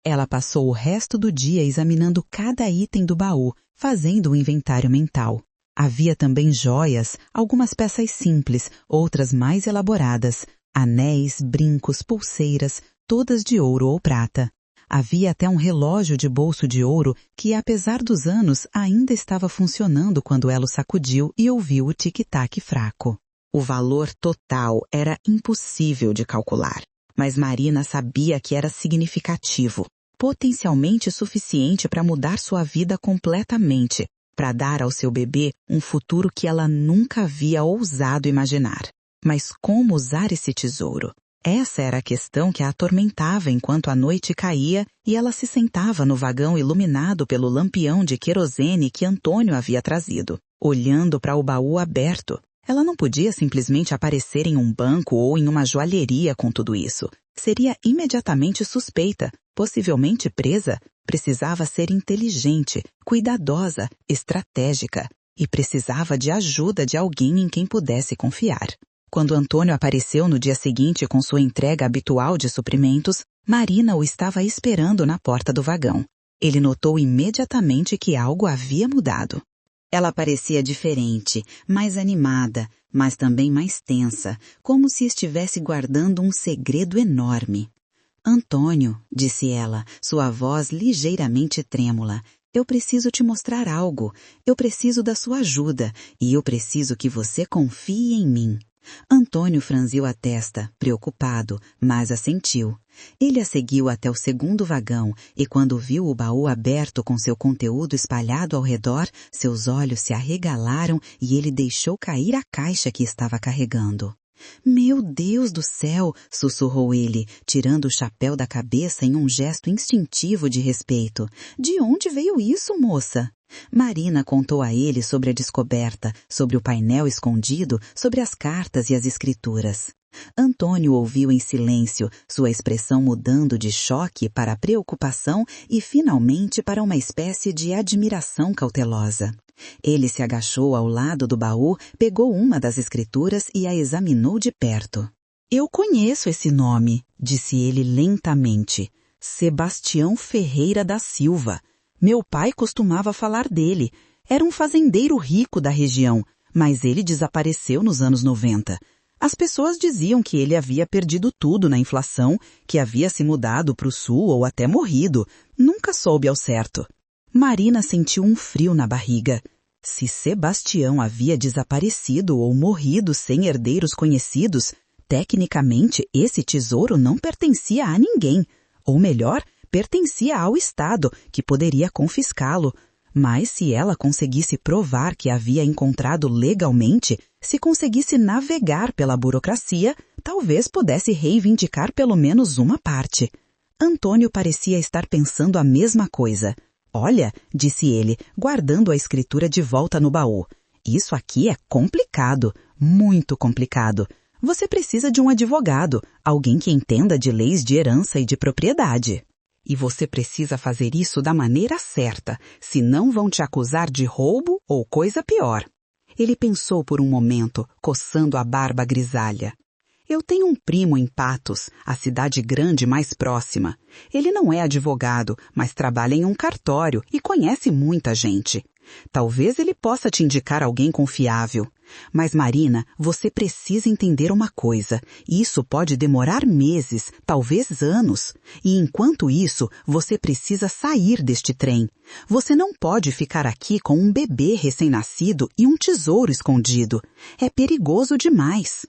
Ela passou o resto do dia examinando cada item do baú, fazendo um inventário mental. Havia também joias, algumas peças simples, outras mais elaboradas, anéis, brincos, pulseiras, todas de ouro ou prata. Havia até um relógio de bolso de ouro que, apesar dos anos, ainda estava funcionando quando ela o sacudiu e ouviu o tic-tac fraco. O valor total era impossível de calcular, mas Marina sabia que era significativo, potencialmente suficiente para mudar sua vida completamente, para dar ao seu bebê um futuro que ela nunca havia ousado imaginar. Mas como usar esse tesouro? Essa era a questão que a atormentava enquanto a noite caía e ela se sentava no vagão iluminado pelo lampião de querosene que Antônio havia trazido, olhando para o baú aberto. Ela não podia simplesmente aparecer em um banco ou em uma joalheria com tudo isso. Seria imediatamente suspeita, possivelmente presa. Precisava ser inteligente, cuidadosa, estratégica e precisava de ajuda de alguém em quem pudesse confiar. Quando Antônio apareceu no dia seguinte com sua entrega habitual de suprimentos, Marina o estava esperando na porta do vagão. Ele notou imediatamente que algo havia mudado. Ela parecia diferente, mais animada, mas também mais tensa, como se estivesse guardando um segredo enorme. Antônio, disse ela, sua voz ligeiramente trêmula, eu preciso te mostrar algo. Eu preciso da sua ajuda e eu preciso que você confie em mim. Antônio franziu a testa, preocupado, mas assentiu. Ele a seguiu até o segundo vagão e quando viu o baú aberto com seu conteúdo espalhado ao redor, seus olhos se arregalaram e ele deixou cair a caixa que estava carregando. Meu Deus do céu, sussurrou ele, tirando o chapéu da cabeça em um gesto instintivo de respeito. De onde veio isso, moça? Marina contou a ele sobre a descoberta, sobre o painel escondido, sobre as cartas e as escrituras. Antônio ouviu em silêncio, sua expressão mudando de choque para preocupação e finalmente para uma espécie de admiração cautelosa. Ele se agachou ao lado do baú, pegou uma das escrituras e a examinou de perto. Eu conheço esse nome, disse ele lentamente. Sebastião Ferreira da Silva. Meu pai costumava falar dele. Era um fazendeiro rico da região, mas ele desapareceu nos anos 90. As pessoas diziam que ele havia perdido tudo na inflação, que havia se mudado para o sul ou até morrido. Nunca soube ao certo. Marina sentiu um frio na barriga. Se Sebastião havia desaparecido ou morrido sem herdeiros conhecidos, tecnicamente esse tesouro não pertencia a ninguém. Ou melhor, pertencia ao Estado, que poderia confiscá-lo. Mas se ela conseguisse provar que havia encontrado legalmente, se conseguisse navegar pela burocracia, talvez pudesse reivindicar pelo menos uma parte. Antônio parecia estar pensando a mesma coisa. Olha, disse ele, guardando a escritura de volta no baú. Isso aqui é complicado, muito complicado. Você precisa de um advogado, alguém que entenda de leis de herança e de propriedade. E você precisa fazer isso da maneira certa, senão vão te acusar de roubo ou coisa pior. Ele pensou por um momento, coçando a barba grisalha. Eu tenho um primo em Patos, a cidade grande mais próxima. Ele não é advogado, mas trabalha em um cartório e conhece muita gente. Talvez ele possa te indicar alguém confiável. Mas, Marina, você precisa entender uma coisa. Isso pode demorar meses, talvez anos. E enquanto isso, você precisa sair deste trem. Você não pode ficar aqui com um bebê recém-nascido e um tesouro escondido. É perigoso demais.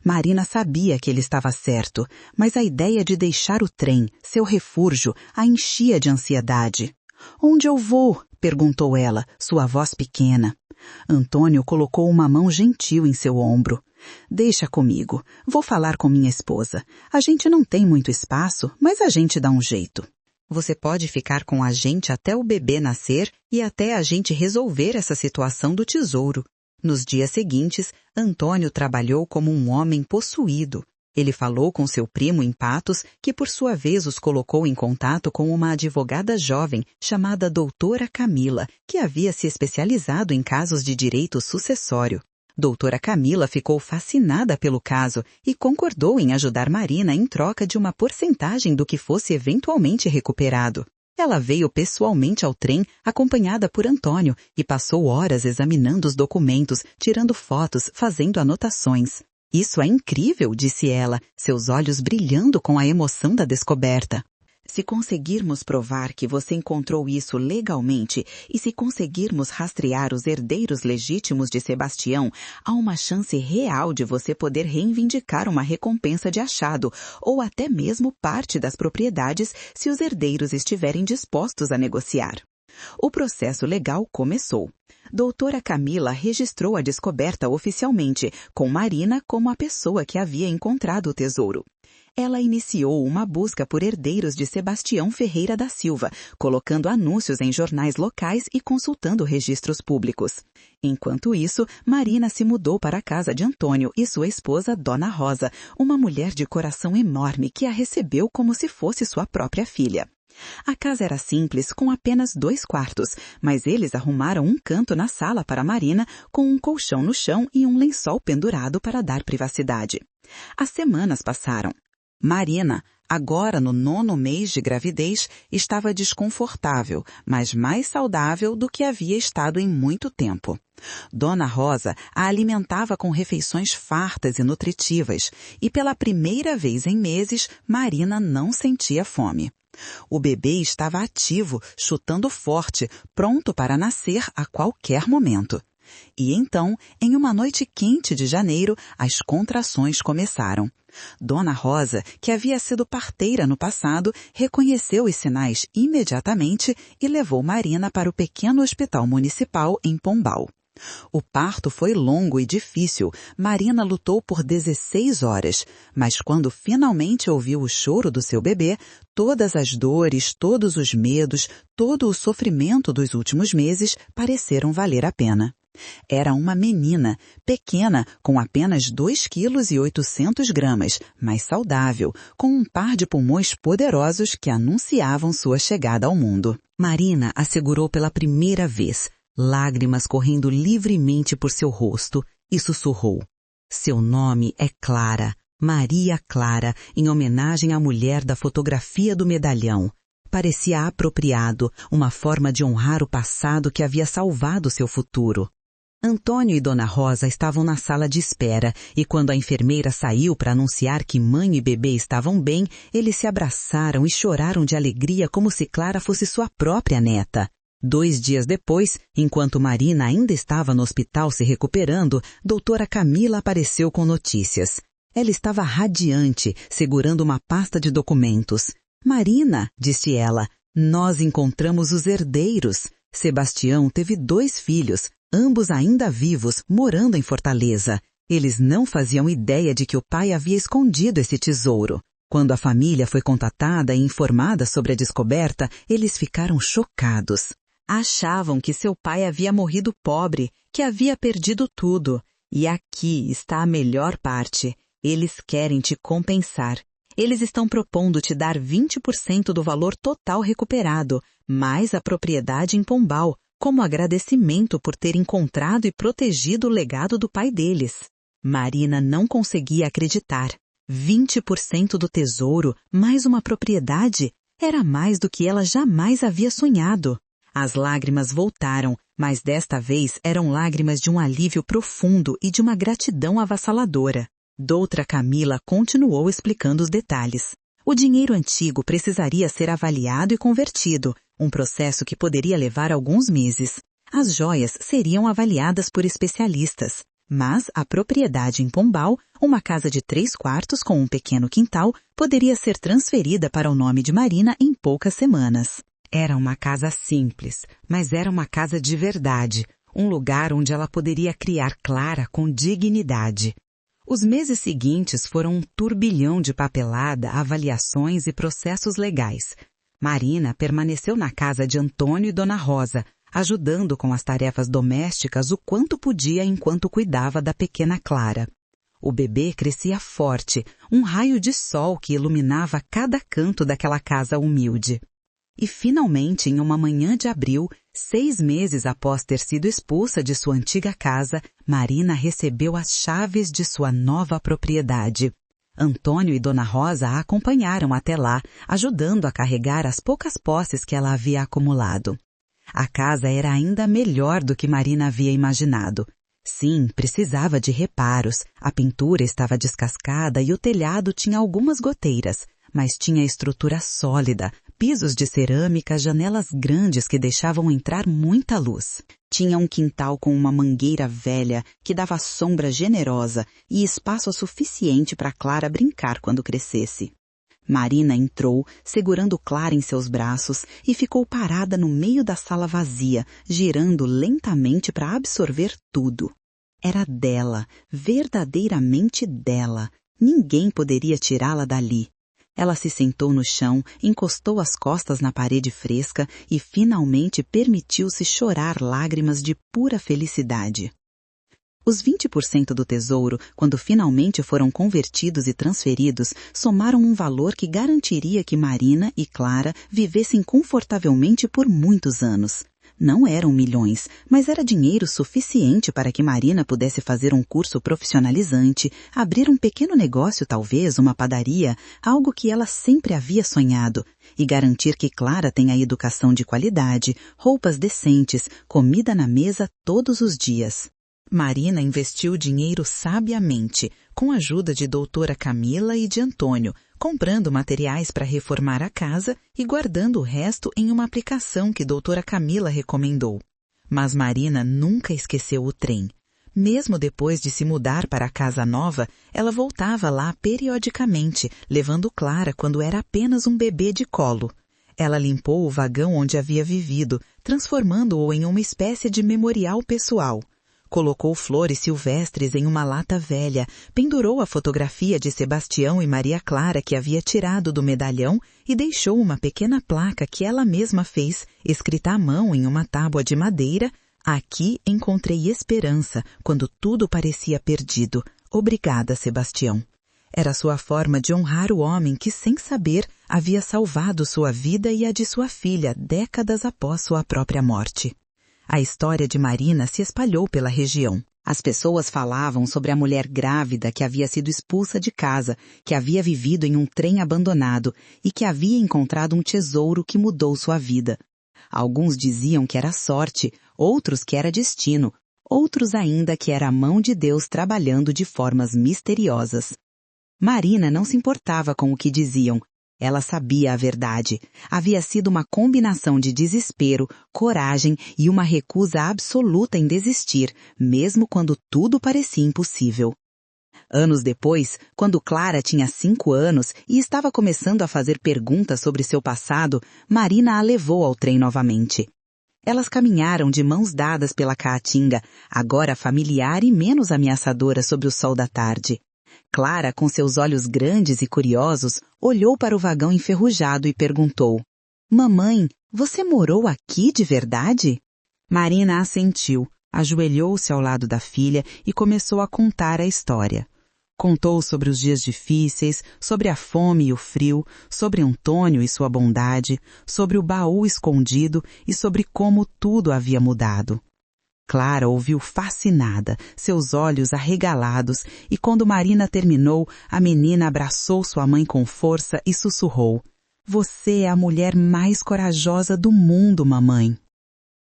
Marina sabia que ele estava certo, mas a ideia de deixar o trem, seu refúgio, a enchia de ansiedade. Onde eu vou? Perguntou ela, sua voz pequena. Antônio colocou uma mão gentil em seu ombro. Deixa comigo, vou falar com minha esposa. A gente não tem muito espaço, mas a gente dá um jeito. Você pode ficar com a gente até o bebê nascer e até a gente resolver essa situação do tesouro. Nos dias seguintes, Antônio trabalhou como um homem possuído. Ele falou com seu primo em Patos, que por sua vez os colocou em contato com uma advogada jovem chamada Doutora Camila, que havia se especializado em casos de direito sucessório. Doutora Camila ficou fascinada pelo caso e concordou em ajudar Marina em troca de uma porcentagem do que fosse eventualmente recuperado. Ela veio pessoalmente ao trem, acompanhada por Antônio, e passou horas examinando os documentos, tirando fotos, fazendo anotações. Isso é incrível, disse ela, seus olhos brilhando com a emoção da descoberta. Se conseguirmos provar que você encontrou isso legalmente e se conseguirmos rastrear os herdeiros legítimos de Sebastião, há uma chance real de você poder reivindicar uma recompensa de achado ou até mesmo parte das propriedades se os herdeiros estiverem dispostos a negociar. O processo legal começou. Doutora Camila registrou a descoberta oficialmente, com Marina como a pessoa que havia encontrado o tesouro. Ela iniciou uma busca por herdeiros de Sebastião Ferreira da Silva, colocando anúncios em jornais locais e consultando registros públicos. Enquanto isso, Marina se mudou para a casa de Antônio e sua esposa, Dona Rosa, uma mulher de coração enorme que a recebeu como se fosse sua própria filha. A casa era simples, com apenas 2 quartos, mas eles arrumaram um canto na sala para Marina, com um colchão no chão e um lençol pendurado para dar privacidade. As semanas passaram. Marina, agora no 9º mês de gravidez, estava desconfortável, mas mais saudável do que havia estado em muito tempo. Dona Rosa a alimentava com refeições fartas e nutritivas, e pela primeira vez em meses, Marina não sentia fome. O bebê estava ativo, chutando forte, pronto para nascer a qualquer momento. E então, em uma noite quente de janeiro, as contrações começaram. Dona Rosa, que havia sido parteira no passado, reconheceu os sinais imediatamente e levou Marina para o pequeno hospital municipal em Pombal. O parto foi longo e difícil. Marina lutou por 16 horas, mas quando finalmente ouviu o choro do seu bebê, todas as dores, todos os medos, todo o sofrimento dos últimos meses pareceram valer a pena. Era uma menina, pequena, com apenas 2,8 kg, mas saudável, com um par de pulmões poderosos que anunciavam sua chegada ao mundo. Marina a segurou pela primeira vez, lágrimas correndo livremente por seu rosto, e sussurrou: "Seu nome é Clara, Maria Clara, em homenagem à mulher da fotografia do medalhão." Parecia apropriado, uma forma de honrar o passado que havia salvado seu futuro. Antônio e Dona Rosa estavam na sala de espera e quando a enfermeira saiu para anunciar que mãe e bebê estavam bem, eles se abraçaram e choraram de alegria como se Clara fosse sua própria neta. 2 dias depois, enquanto Marina ainda estava no hospital se recuperando, doutora Camila apareceu com notícias. Ela estava radiante, segurando uma pasta de documentos. "Marina", disse ela, "nós encontramos os herdeiros. Sebastião teve 2 filhos, ambos ainda vivos, morando em Fortaleza. Eles não faziam ideia de que o pai havia escondido esse tesouro. Quando a família foi contatada e informada sobre a descoberta, eles ficaram chocados. Achavam que seu pai havia morrido pobre, que havia perdido tudo. E aqui está a melhor parte. Eles querem te compensar. Eles estão propondo te dar 20% do valor total recuperado, mais a propriedade em Pombal, como agradecimento por ter encontrado e protegido o legado do pai deles." Marina não conseguia acreditar. 20% do tesouro, mais uma propriedade, era mais do que ela jamais havia sonhado. As lágrimas voltaram, mas desta vez eram lágrimas de um alívio profundo e de uma gratidão avassaladora. Doutora Camila continuou explicando os detalhes. O dinheiro antigo precisaria ser avaliado e convertido, um processo que poderia levar alguns meses. As joias seriam avaliadas por especialistas, mas a propriedade em Pombal, uma casa de 3 quartos com um pequeno quintal, poderia ser transferida para o nome de Marina em poucas semanas. Era uma casa simples, mas era uma casa de verdade, um lugar onde ela poderia criar Clara com dignidade. Os meses seguintes foram um turbilhão de papelada, avaliações e processos legais. Marina permaneceu na casa de Antônio e Dona Rosa, ajudando com as tarefas domésticas o quanto podia enquanto cuidava da pequena Clara. O bebê crescia forte, um raio de sol que iluminava cada canto daquela casa humilde. E finalmente, em uma manhã de abril, 6 meses após ter sido expulsa de sua antiga casa, Marina recebeu as chaves de sua nova propriedade. Antônio e Dona Rosa a acompanharam até lá, ajudando a carregar as poucas posses que ela havia acumulado. A casa era ainda melhor do que Marina havia imaginado. Sim, precisava de reparos, a pintura estava descascada e o telhado tinha algumas goteiras, mas tinha estrutura sólida, pisos de cerâmica, janelas grandes que deixavam entrar muita luz. Tinha um quintal com uma mangueira velha que dava sombra generosa e espaço suficiente para Clara brincar quando crescesse. Marina entrou, segurando Clara em seus braços, e ficou parada no meio da sala vazia, girando lentamente para absorver tudo. Era dela, verdadeiramente dela. Ninguém poderia tirá-la dali. Ela se sentou no chão, encostou as costas na parede fresca e finalmente permitiu-se chorar lágrimas de pura felicidade. Os 20% do tesouro, quando finalmente foram convertidos e transferidos, somaram um valor que garantiria que Marina e Clara vivessem confortavelmente por muitos anos. Não eram milhões, mas era dinheiro suficiente para que Marina pudesse fazer um curso profissionalizante, abrir um pequeno negócio, talvez, uma padaria, algo que ela sempre havia sonhado, e garantir que Clara tenha educação de qualidade, roupas decentes, comida na mesa todos os dias. Marina investiu o dinheiro sabiamente, com a ajuda de doutora Camila e de Antônio, comprando materiais para reformar a casa e guardando o resto em uma aplicação que doutora Camila recomendou. Mas Marina nunca esqueceu o trem. Mesmo depois de se mudar para a casa nova, ela voltava lá periodicamente, levando Clara quando era apenas um bebê de colo. Ela limpou o vagão onde havia vivido, transformando-o em uma espécie de memorial pessoal. Colocou flores silvestres em uma lata velha, pendurou a fotografia de Sebastião e Maria Clara que havia tirado do medalhão e deixou uma pequena placa que ela mesma fez, escrita à mão em uma tábua de madeira: "Aqui encontrei esperança, quando tudo parecia perdido. Obrigada, Sebastião." Era sua forma de honrar o homem que, sem saber, havia salvado sua vida e a de sua filha décadas após sua própria morte. A história de Marina se espalhou pela região. As pessoas falavam sobre a mulher grávida que havia sido expulsa de casa, que havia vivido em um trem abandonado e que havia encontrado um tesouro que mudou sua vida. Alguns diziam que era sorte, outros que era destino, outros ainda que era a mão de Deus trabalhando de formas misteriosas. Marina não se importava com o que diziam. Ela sabia a verdade. Havia sido uma combinação de desespero, coragem e uma recusa absoluta em desistir, mesmo quando tudo parecia impossível. Anos depois, quando Clara tinha 5 anos e estava começando a fazer perguntas sobre seu passado, Marina a levou ao trem novamente. Elas caminharam de mãos dadas pela caatinga, agora familiar e menos ameaçadora sob o sol da tarde. Clara, com seus olhos grandes e curiosos, olhou para o vagão enferrujado e perguntou: "Mamãe, você morou aqui de verdade?" Marina assentiu, ajoelhou-se ao lado da filha e começou a contar a história. Contou sobre os dias difíceis, sobre a fome e o frio, sobre Antônio e sua bondade, sobre o baú escondido e sobre como tudo havia mudado. Clara ouviu fascinada, seus olhos arregalados, e quando Marina terminou, a menina abraçou sua mãe com força e sussurrou: "Você é a mulher mais corajosa do mundo, mamãe."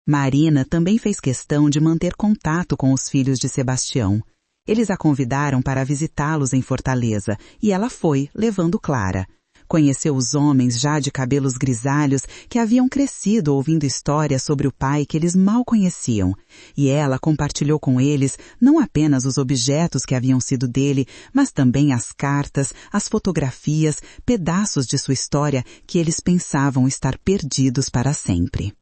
Marina também fez questão de manter contato com os filhos de Sebastião. Eles a convidaram para visitá-los em Fortaleza, e ela foi, levando Clara. Conheceu os homens já de cabelos grisalhos que haviam crescido ouvindo histórias sobre o pai que eles mal conheciam, e ela compartilhou com eles não apenas os objetos que haviam sido dele, mas também as cartas, as fotografias, pedaços de sua história que eles pensavam estar perdidos para sempre.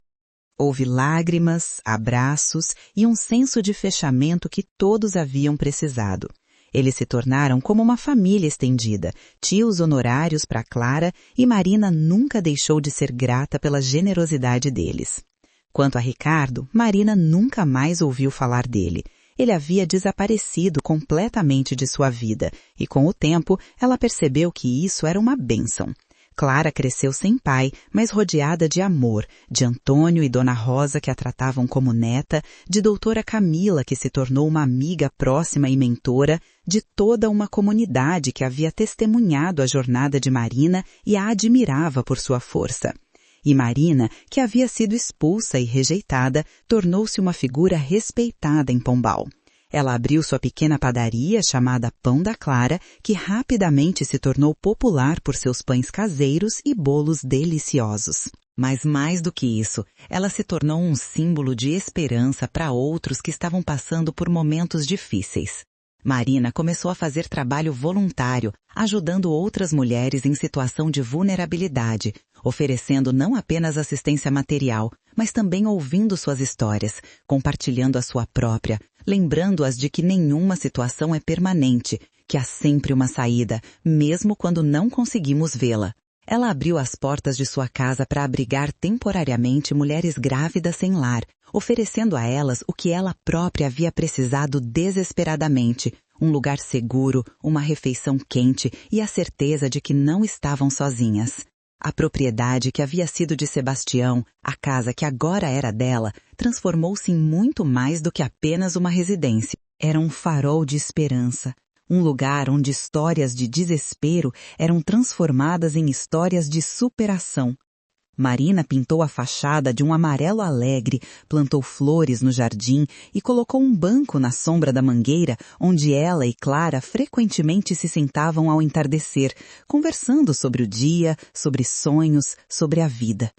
Houve lágrimas, abraços e um senso de fechamento que todos haviam precisado. Eles se tornaram como uma família estendida, tios honorários para Clara, e Marina nunca deixou de ser grata pela generosidade deles. Quanto a Ricardo, Marina nunca mais ouviu falar dele. Ele havia desaparecido completamente de sua vida, e com o tempo ela percebeu que isso era uma bênção. Clara cresceu sem pai, mas rodeada de amor, de Antônio e Dona Rosa que a tratavam como neta, de doutora Camila que se tornou uma amiga próxima e mentora, de toda uma comunidade que havia testemunhado a jornada de Marina e a admirava por sua força. E Marina, que havia sido expulsa e rejeitada, tornou-se uma figura respeitada em Pombal. Ela abriu sua pequena padaria chamada Pão da Clara, que rapidamente se tornou popular por seus pães caseiros e bolos deliciosos. Mas mais do que isso, ela se tornou um símbolo de esperança para outros que estavam passando por momentos difíceis. Marina começou a fazer trabalho voluntário, ajudando outras mulheres em situação de vulnerabilidade, oferecendo não apenas assistência material, mas também ouvindo suas histórias, compartilhando a sua própria, lembrando-as de que nenhuma situação é permanente, que há sempre uma saída, mesmo quando não conseguimos vê-la. Ela abriu as portas de sua casa para abrigar temporariamente mulheres grávidas sem lar, oferecendo a elas o que ela própria havia precisado desesperadamente, um lugar seguro, uma refeição quente e a certeza de que não estavam sozinhas. A propriedade que havia sido de Sebastião, a casa que agora era dela, transformou-se em muito mais do que apenas uma residência. Era um farol de esperança, um lugar onde histórias de desespero eram transformadas em histórias de superação. Marina pintou a fachada de um amarelo alegre, plantou flores no jardim e colocou um banco na sombra da mangueira, onde ela e Clara frequentemente se sentavam ao entardecer, conversando sobre o dia, sobre sonhos, sobre a vida.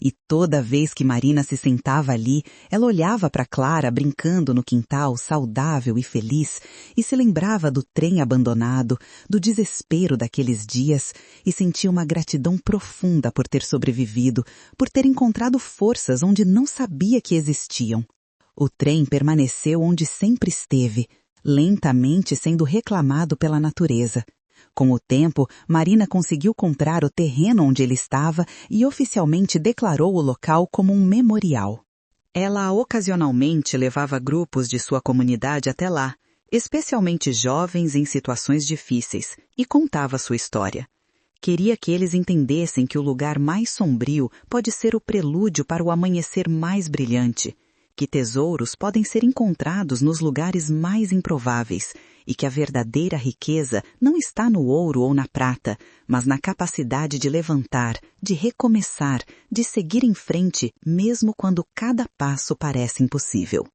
E toda vez que Marina se sentava ali, ela olhava para Clara brincando no quintal, saudável e feliz, e se lembrava do trem abandonado, do desespero daqueles dias, e sentia uma gratidão profunda por ter sobrevivido, por ter encontrado forças onde não sabia que existiam. O trem permaneceu onde sempre esteve, lentamente sendo reclamado pela natureza. Com o tempo, Marina conseguiu comprar o terreno onde ele estava e oficialmente declarou o local como um memorial. Ela ocasionalmente levava grupos de sua comunidade até lá, especialmente jovens em situações difíceis, e contava sua história. Queria que eles entendessem que o lugar mais sombrio pode ser o prelúdio para o amanhecer mais brilhante, que tesouros podem ser encontrados nos lugares mais improváveis e que a verdadeira riqueza não está no ouro ou na prata, mas na capacidade de levantar, de recomeçar, de seguir em frente mesmo quando cada passo parece impossível.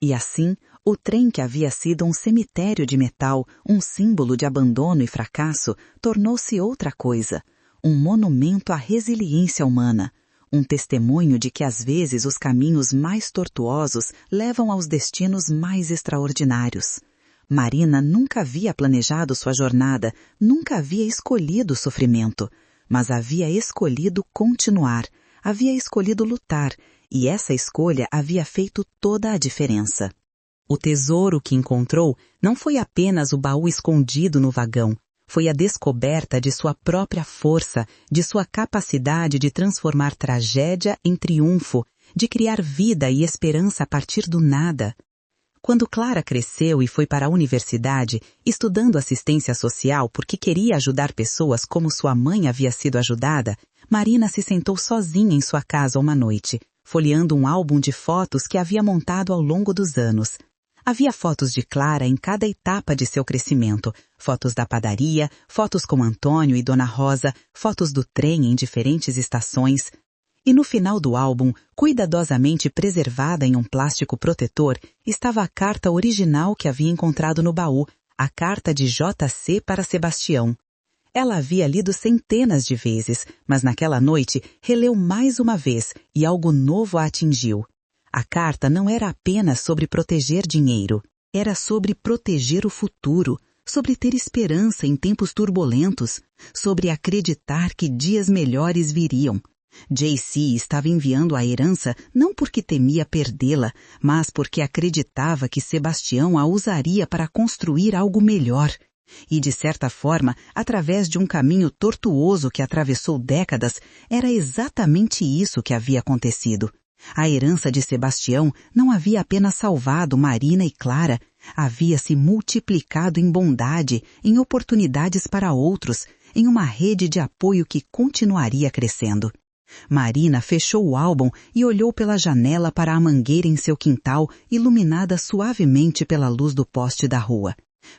E assim, o trem que havia sido um cemitério de metal, um símbolo de abandono e fracasso, tornou-se outra coisa, um monumento à resiliência humana, um testemunho de que às vezes os caminhos mais tortuosos levam aos destinos mais extraordinários. Marina nunca havia planejado sua jornada, nunca havia escolhido o sofrimento, mas havia escolhido continuar, havia escolhido lutar, e essa escolha havia feito toda a diferença. O tesouro que encontrou não foi apenas o baú escondido no vagão, foi a descoberta de sua própria força, de sua capacidade de transformar tragédia em triunfo, de criar vida e esperança a partir do nada. Quando Clara cresceu e foi para a universidade, estudando assistência social porque queria ajudar pessoas como sua mãe havia sido ajudada, Marina se sentou sozinha em sua casa uma noite, folheando um álbum de fotos que havia montado ao longo dos anos. Havia fotos de Clara em cada etapa de seu crescimento, fotos da padaria, fotos com Antônio e Dona Rosa, fotos do trem em diferentes estações. E no final do álbum, cuidadosamente preservada em um plástico protetor, estava a carta original que havia encontrado no baú, a carta de JC para Sebastião. Ela havia lido centenas de vezes, mas naquela noite releu mais uma vez e algo novo a atingiu. A carta não era apenas sobre proteger dinheiro, era sobre proteger o futuro, sobre ter esperança em tempos turbulentos, sobre acreditar que dias melhores viriam. JC estava enviando a herança não porque temia perdê-la, mas porque acreditava que Sebastião a usaria para construir algo melhor. E, de certa forma, através de um caminho tortuoso que atravessou décadas, era exatamente isso que havia acontecido. A herança de Sebastião não havia apenas salvado Marina e Clara, havia se multiplicado em bondade, em oportunidades para outros, em uma rede de apoio que continuaria crescendo. Marina fechou o álbum e olhou pela janela para a mangueira em seu quintal, iluminada suavemente pela luz do poste da rua.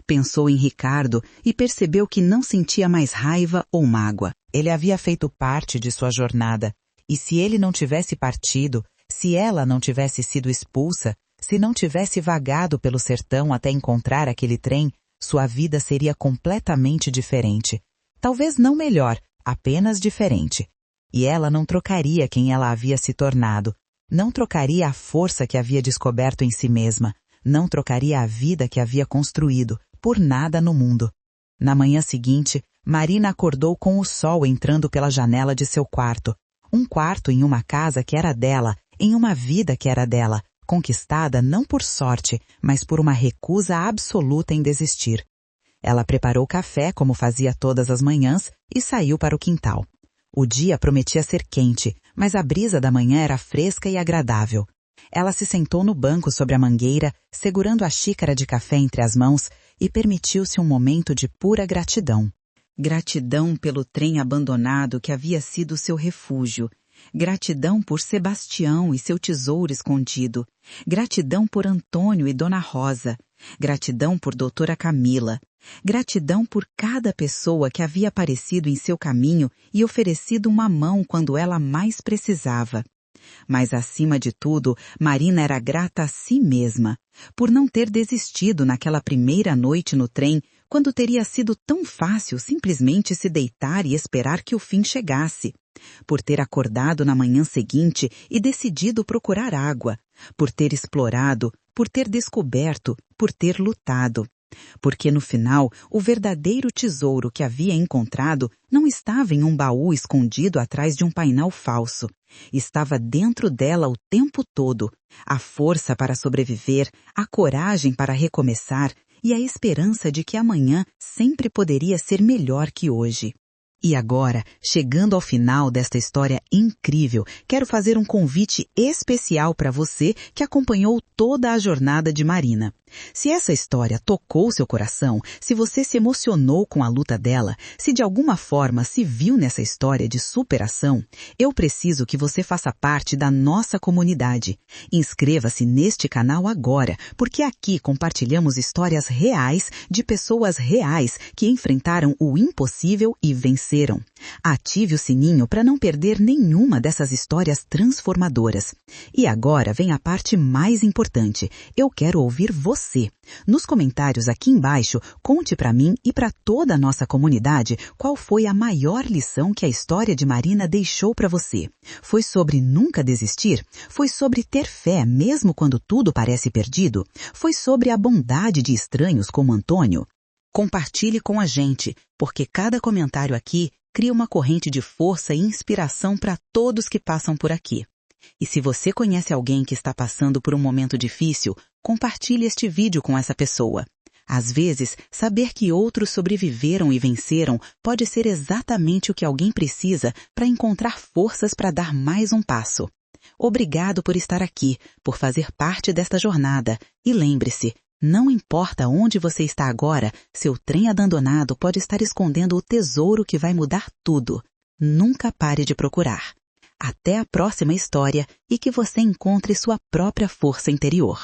Pensou em Ricardo e percebeu que não sentia mais raiva ou mágoa. Ele havia feito parte de sua jornada, e se ele não tivesse partido, se ela não tivesse sido expulsa, se não tivesse vagado pelo sertão até encontrar aquele trem, sua vida seria completamente diferente. Talvez não melhor, apenas diferente. E ela não trocaria quem ela havia se tornado, não trocaria a força que havia descoberto em si mesma, não trocaria a vida que havia construído, por nada no mundo. Na manhã seguinte, Marina acordou com o sol entrando pela janela de seu quarto. Um quarto em uma casa que era dela, em uma vida que era dela, conquistada não por sorte, mas por uma recusa absoluta em desistir. Ela preparou café como fazia todas as manhãs e saiu para o quintal. O dia prometia ser quente, mas a brisa da manhã era fresca e agradável. Ela se sentou no banco sobre a mangueira, segurando a xícara de café entre as mãos, e permitiu-se um momento de pura gratidão. Gratidão pelo trem abandonado que havia sido seu refúgio. Gratidão por Sebastião e seu tesouro escondido. Gratidão por Antônio e Dona Rosa. Gratidão por Doutora Camila. Gratidão por cada pessoa que havia aparecido em seu caminho e oferecido uma mão quando ela mais precisava. Mas, acima de tudo, Marina era grata a si mesma, por não ter desistido naquela primeira noite no trem, quando teria sido tão fácil simplesmente se deitar e esperar que o fim chegasse. Por ter acordado na manhã seguinte e decidido procurar água, por ter explorado, por ter descoberto, por ter lutado. Porque no final, o verdadeiro tesouro que havia encontrado não estava em um baú escondido atrás de um painel falso. Estava dentro dela o tempo todo, a força para sobreviver, a coragem para recomeçar e a esperança de que amanhã sempre poderia ser melhor que hoje. E agora, chegando ao final desta história incrível, quero fazer um convite especial para você que acompanhou toda a jornada de Marina. Se essa história tocou seu coração, se você se emocionou com a luta dela, se de alguma forma se viu nessa história de superação, eu preciso que você faça parte da nossa comunidade. Inscreva-se neste canal agora, porque aqui compartilhamos histórias reais de pessoas reais que enfrentaram o impossível e venceram. Ative o sininho para não perder nenhuma dessas histórias transformadoras. E agora vem a parte mais importante. Eu quero ouvir você. Nos comentários aqui embaixo, conte para mim e para toda a nossa comunidade qual foi a maior lição que a história de Marina deixou para você. Foi sobre nunca desistir? Foi sobre ter fé mesmo quando tudo parece perdido? Foi sobre a bondade de estranhos como Antônio? Compartilhe com a gente, porque cada comentário aqui cria uma corrente de força e inspiração para todos que passam por aqui. E se você conhece alguém que está passando por um momento difícil, compartilhe este vídeo com essa pessoa. Às vezes, saber que outros sobreviveram e venceram pode ser exatamente o que alguém precisa para encontrar forças para dar mais um passo. Obrigado por estar aqui, por fazer parte desta jornada. E lembre-se, não importa onde você está agora, seu trem abandonado pode estar escondendo o tesouro que vai mudar tudo. Nunca pare de procurar. Até a próxima história e que você encontre sua própria força interior.